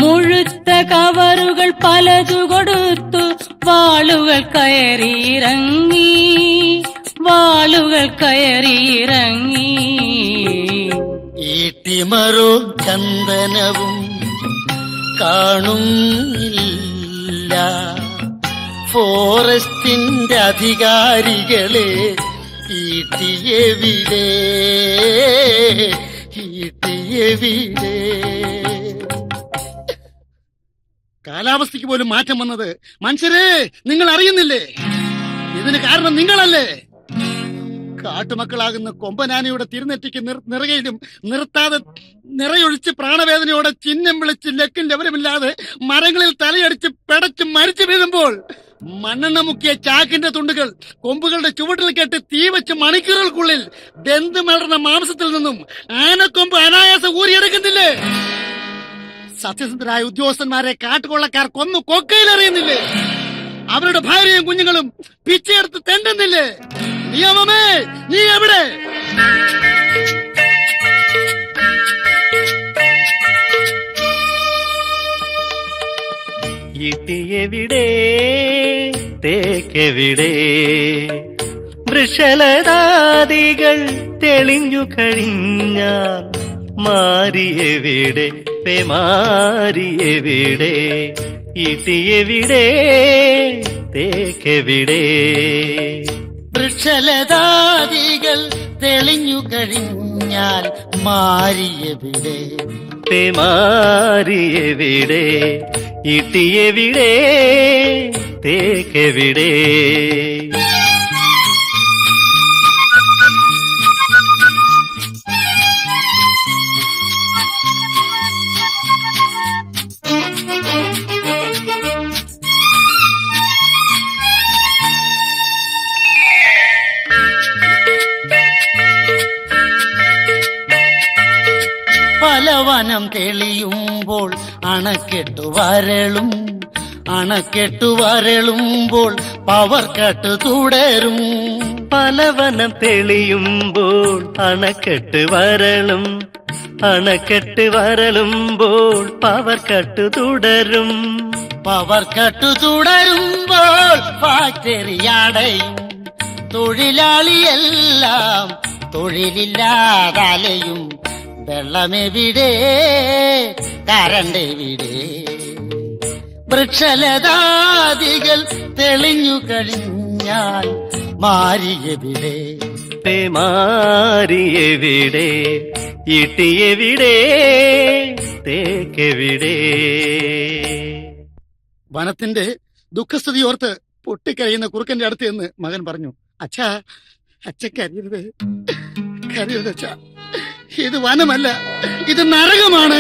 മുഴുത്ത കവറുകൾ പലതു കൊടുത്തു, വാളുകൾ കയറിയിറങ്ങി, വാളുകൾ കയറിയിറങ്ങി. ഈട്ടിമരവും ചന്ദനവും കാണുന്നില്ല, ഫോറസ്റ്റിന്റെ അധികാരികളെ ഈട്ടിയെവിടെ? ഈട്ടിയെവിടെ? കാലാവസ്ഥയ്ക്ക് പോലും മാറ്റം വന്നത് മനുഷ്യരെ നിങ്ങൾ അറിയുന്നില്ലേ? ഇതിന് കാരണം നിങ്ങളല്ലേ? കാട്ടുമക്കളാകുന്ന കൊമ്പനാനയുടെ തിരുനെറ്റിക്ക് നിറകയിലും നിർത്താതെ നിറയൊഴിച്ച് പ്രാണവേദനയോടെ ചിഹ്നം വിളിച്ച് ലക്കും ലവരമില്ലാതെ മരങ്ങളിൽ തലയടിച്ച് പെടച്ച് മരിച്ചു വീഴുമ്പോൾ മണ്ണെണ്ണ മുക്കിയ ചാക്കിന്റെ തുണ്ടുകൾ കൊമ്പുകളുടെ ചുവട്ടിൽ കെട്ടി തീ വെച്ച് മണിക്കൂറുകൾക്കുള്ളിൽ ബന്ധു മലർന്ന മാംസത്തിൽ നിന്നും ആനക്കൊമ്പ് അനായാസം ഊരിയെടുക്കുന്നില്ലേ? സത്യസന്ധരായ ഉദ്യോഗസ്ഥന്മാരെ കാട്ടുകൊള്ളക്കാർ കൊന്നു കൊക്കയിലെറിയുന്നില്ലേ? അവരുടെ ഭാര്യയും കുഞ്ഞുങ്ങളും പിച്ചയെടുത്ത് തെണ്ടുന്നില്ലേ? നിയമമേ, നീ എവിടെ? ഈട്ടിയെവിടെ? തേക്കെവിടെ? വൃഷലതാദികൾ തെളിഞ്ഞു കഴിഞ്ഞാൽ മാറിയെവിടെ? മാറിയെവിടെ? ഈട്ടിയെവിടെ? തേക്കെവിടെ? വൃക്ഷലതാദികൾ തെളിഞ്ഞു കഴിഞ്ഞാൽ മാറിയെവിടെ? മാറിയെവിടെ? ഈട്ടിയെവിടെ? തേക്കെവിടെ? പലവനം തെളിയുമ്പോൾ അണക്കെട്ടു വരളും, അണക്കെട്ടു വരളുമ്പോൾ പവർ കട്ട് തുടരും. പലവനം തെളിയുമ്പോൾ അണക്കെട്ട് വരളും, അണക്കെട്ട് വരളുമ്പോൾ പവർ കട്ട് തുടരും. പവർ കട്ട് തുടരുമ്പോൾ ഫാക്ടറി അടയും, തൊഴിലാളിയെല്ലാം തൊഴിലില്ലാതലയും. വെള്ളമെവിടെ, കരണ്ട് എവിടെ? വൃക്ഷലതാദികൾ തെളിഞ്ഞു കഴിഞ്ഞാൽ മാരിയെവിടെ? മാരിയെവിടെ, ഇട്ടിയെവിടെ, തേക്കെവിടെ? വനത്തിന്റെ ദുഃഖസ്ഥിതി ഓർത്ത് പൊട്ടിക്കഴിയുന്ന കുറുക്കന്റെ അടുത്ത് എന്ന് മകൻ പറഞ്ഞു. അച്ഛാ, അച്ഛ കരയരുത്, കരയരുത് അച്ഛാ. ഇത് വനമല്ല, ഇത് നരകമാണ്.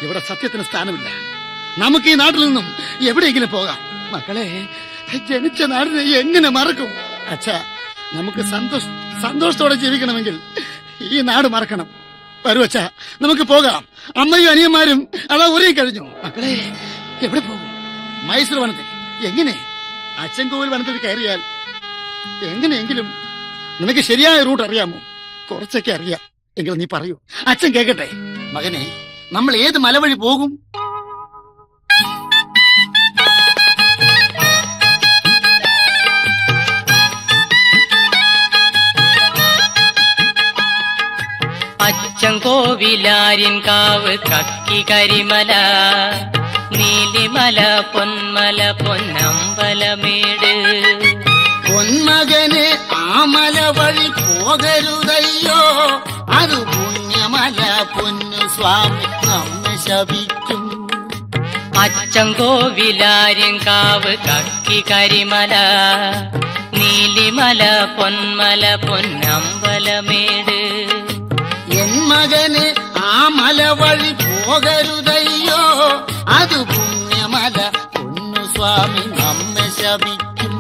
ഇവിടെ സത്യത്തിന് സ്ഥാനമില്ല. നമുക്ക് ഈ നാട്ടിൽ നിന്നും എവിടെയെങ്കിലും പോകാം. മക്കളെ, ജനിച്ച നാടിനെ എങ്ങനെ മറക്കും? അച്ഛാ, നമുക്ക് സന്തോഷത്തോടെ ജീവിക്കണമെങ്കിൽ ഈ നാട് മറക്കണം. വരൂ അച്ഛാ, നമുക്ക് പോകാം. അമ്മയും അനിയന്മാരും അതാ ഒരുങ്ങി കഴിഞ്ഞു. മക്കളെ, എവിടെ പോകും? മൈസൂർ വനത്തിൽ. എങ്ങനെ? അച്ഛൻ കോവിൽ വനത്തിൽ കയറിയാൽ എങ്ങനെയെങ്കിലും. നിനക്ക് ശരിയായ റൂട്ട് അറിയാമോ? കുറച്ചൊക്കെ അറിയാം. എങ്കിലും നീ പറയൂ, അച്ഛൻ കേക്കട്ടെ. മകനെ, നമ്മൾ ഏത് മലവഴി പോകും? അച്ചൻകോവിലാര്യൻ കാവ്, കക്കി കരിമല, നീലിമല, പൊന്മല, പൊന്നമ്പലമേട്. പൊന്മകന് ആ മല വഴി പോകരുതയ്യോ, അത് പുണ്യമല, പൊന്നു സ്വാമി നമ്മെ ശപിക്കും. അച്ചൻകോവിലാര്യൻ കാവ്, കക്കി കരിമല, നീലിമല, പൊന്മല, പൊന്നമ്പലമേട്. എൻ മകന് ആ മല വഴി പോകരുതയ്യോ, അത് പുണ്യമല, പൊന്നു സ്വാമി നമ്മെ ശപിക്കും.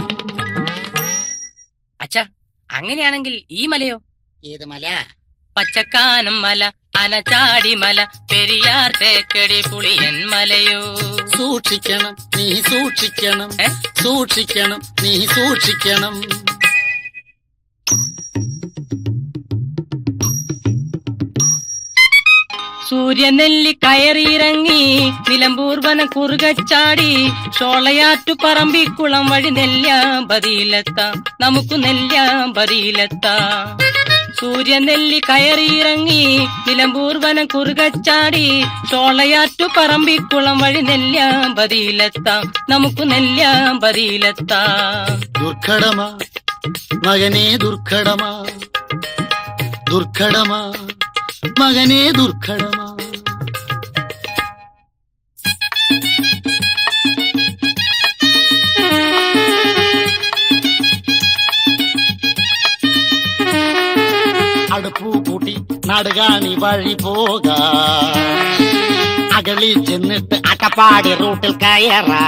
അച്ഛാ, അങ്ങനെയാണെങ്കിൽ ഈ മലയോ? ഏത് മല? പച്ചക്കാനം മല, അനച്ചാടി മല, പെരിയാർ തേക്കടി പുളിയൻ മലയോ? സൂക്ഷിക്കണം നീ, സൂക്ഷിക്കണം, സൂക്ഷിക്കണം നീ, സൂക്ഷിക്കണം. സൂര്യനെല്ലി കയറിയിറങ്ങി, നിലമ്പൂർ വനം കുറുകച്ചാടി, ഷോളയാറ്റു പറമ്പിക്കുളം വഴി നെല്ലിയാമ്പതിയിലെത്താം, നമുക്ക് നെല്ലിയാമ്പതിയിലെത്താം. സൂര്യനെല്ലി കയറിയിറങ്ങി, നിലമ്പൂർ വനം കുറുകച്ചാടി, ഷോളയാറ്റു പറമ്പിക്കുളം വഴി നെല്ലിയാമ്പതിയിലെത്താം, നമുക്ക് നെല്ലിയാമ്പതിയിലെത്താം. ദുർഘടമാ മകനെ, ദുർഘടമാ, ദുർഘടമാ മകനെ, ദുർഘടമാ. അടുപ്പു കൂട്ടി നടുകാണി വഴി പോകാ, അകലിൽ ചെന്നിട്ട് അട്ടപ്പാടി റൂട്ടിൽ കയറാ.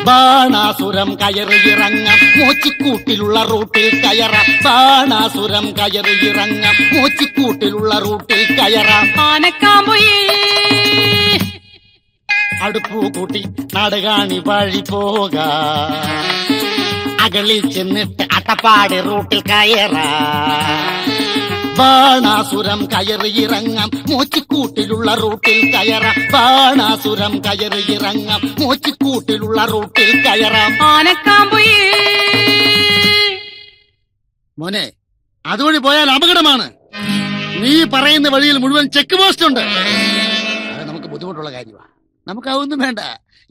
ബാണാസുരം കയറിയിറങ്ങാം, മോച്ചിക്കൂട്ടിലുള്ള റൂട്ടിൽ കയറാം. ബാണാസുരം കയറിയിറങ്ങാം, മോച്ചിക്കൂട്ടിലുള്ള റൂട്ടിൽ കയറാം. ആനക്കാമ്പൊയ് അടുപ്പു കൂട്ടി നടുകാണി വഴി പോകാ, അകലിൽ ചെന്നിട്ട് അട്ടപ്പാടി റൂട്ടിൽ കയറാ. ബാണാസുരം കയറിയിറങ്ങാം, മോച്ചിക്കൂട്ടിലുള്ള റൂട്ടിൽ കയറാം. ബാണാസുരം കയറിയിറങ്ങാം, മോച്ചിക്കൂട്ടിലുള്ള റൂട്ടിൽ കയറാം. ആനക്കാമ്പൊയ് മോനെ, അതുവഴി പോയാൽ അപകടമാണ്. നീ പറയുന്ന വഴിയിൽ മുഴുവൻ ചെക്ക് പോസ്റ്റ് ഉണ്ട്. അത് നമുക്ക് ബുദ്ധിമുട്ടുള്ള കാര്യമാണ്. നമുക്ക് അതൊന്നും വേണ്ട.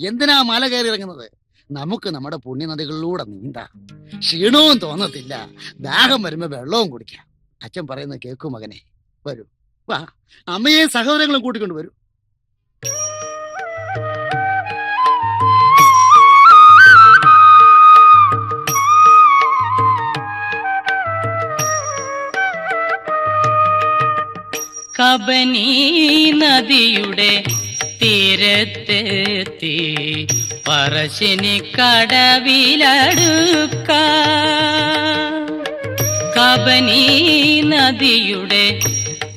എന്തിനാ മല കയറി ഇറങ്ങുന്നത്? നമുക്ക് നമ്മുടെ പുണ്യനദികളിലൂടെ നീന്താം. ക്ഷീണവും തോന്നത്തില്ല. ദാഹം വരുമ്പോ വെള്ളവും കുടിക്കാം. അച്ഛൻ പറയുന്നത് കേൾക്കൂ മകനെ. വരൂ, വാ, അമ്മയെയും സഹോദരങ്ങളും കൂട്ടിക്കൊണ്ട് വരൂ. കബനി നദിയുടെ തീരത്തെത്തി, പറശ്ശിനി കടവിലടുക്ക. കബനി നദിയുടെ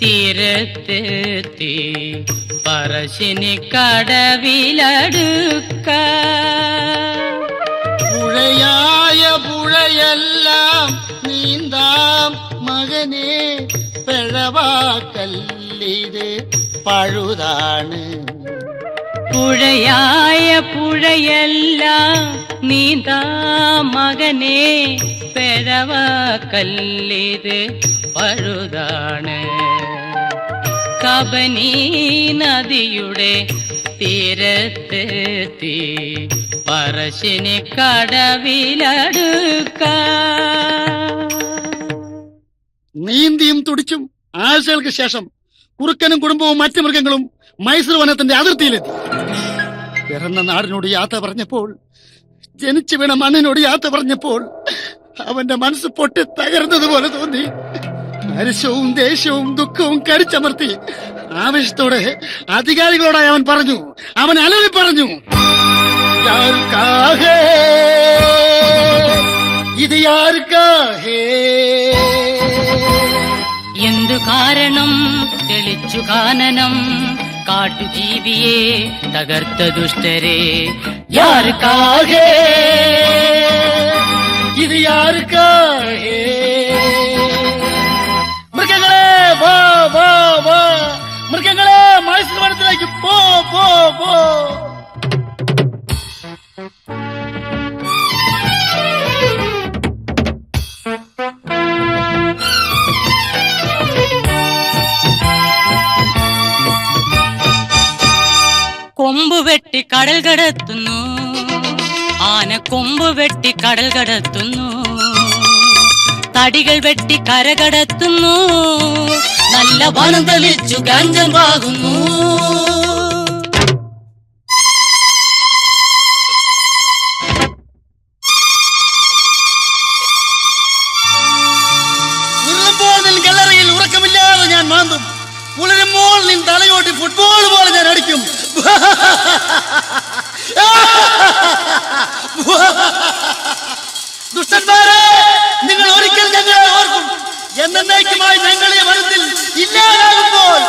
തീരത്തെത്തി, പറശ്ശിനി കടവിലടുക്ക. പുഴയായ പുഴയെല്ലാം നീന്താം മകനെ, പിഴവാക്കല്ലിത് പഴുതാണ്. പുഴയായ പുഴയെല്ലാം നീന്താ മകനെ, പിഴവ കല്ലിത് പഴുതാണ്. കബനി നദിയുടെ തീരത്തെത്തി പറശ്ശിനി കടവിലടുക്കാം. നീന്തിയും തുടിച്ചും ആഴ്ചകൾക്ക് ശേഷം കുറുക്കനും കുടുംബവും മറ്റു മൃഗങ്ങളും മൈസൂർ വനത്തിന്റെ അതിർത്തിയിലെത്തി. പിറന്ന നാടിനോട് യാത്ര പറഞ്ഞപ്പോൾ, ജനിച്ചു വീണ മണ്ണിനോട് യാത്ര പറഞ്ഞപ്പോൾ അവന്റെ മനസ്സ് പൊട്ടി തകർന്നതുപോലെ തോന്നി. ഹർഷവും ദേഷ്യവും ദുഃഖവും കടിച്ചമർത്തി ആവേശത്തോടെ അധികാരികളോടായി അവൻ പറഞ്ഞു, അവൻ അലറി പറഞ്ഞു, യാർക്കാഹേ ഇത് യാർക്കാഹേ. എന്തു കാരണം തെളിച്ചു കാനനം, കാട്ടുജീവിയെ തകർത്ത ദുഷ്ടരെ. യാർക്കാഹേ ഇത് യാർക്കാഹേ. മൃഗങ്ങളെ വാ വാ വാ, മൃഗങ്ങളെ മൈസൂർ വനത്തിലേക്ക് പോ പോ പോ. കൊമ്പ് വെട്ടി കടൽ കടത്തുന്നു, ആന കൊമ്പ് വെട്ടി കടൽ കടത്തുന്നു. തടികൾ വെട്ടി കര കടത്തുന്നു, നല്ല വനം തെളിച്ചു ഗാഞ്ചം പാകുന്നു. ഉരുളുമ്പോൾ നിൻ ഗല്ലറിയിൽ ഉറക്കമില്ലാതെ ഞാൻ മാന്തും, ഉളരുമ്പോൾ നിൻ തലയോട്ടി ഫുട്ബോൾ പോലെ ഞാൻ അടിക്കും. ദുഷ്ടന്മാരെ, നിങ്ങൾ ഒരിക്കൽ ഞങ്ങളെ ഓർക്കും. എന്നേക്കുമായി ഞങ്ങളെ വനത്തിൽ ഇല്ലാതാകുമ്പോൾ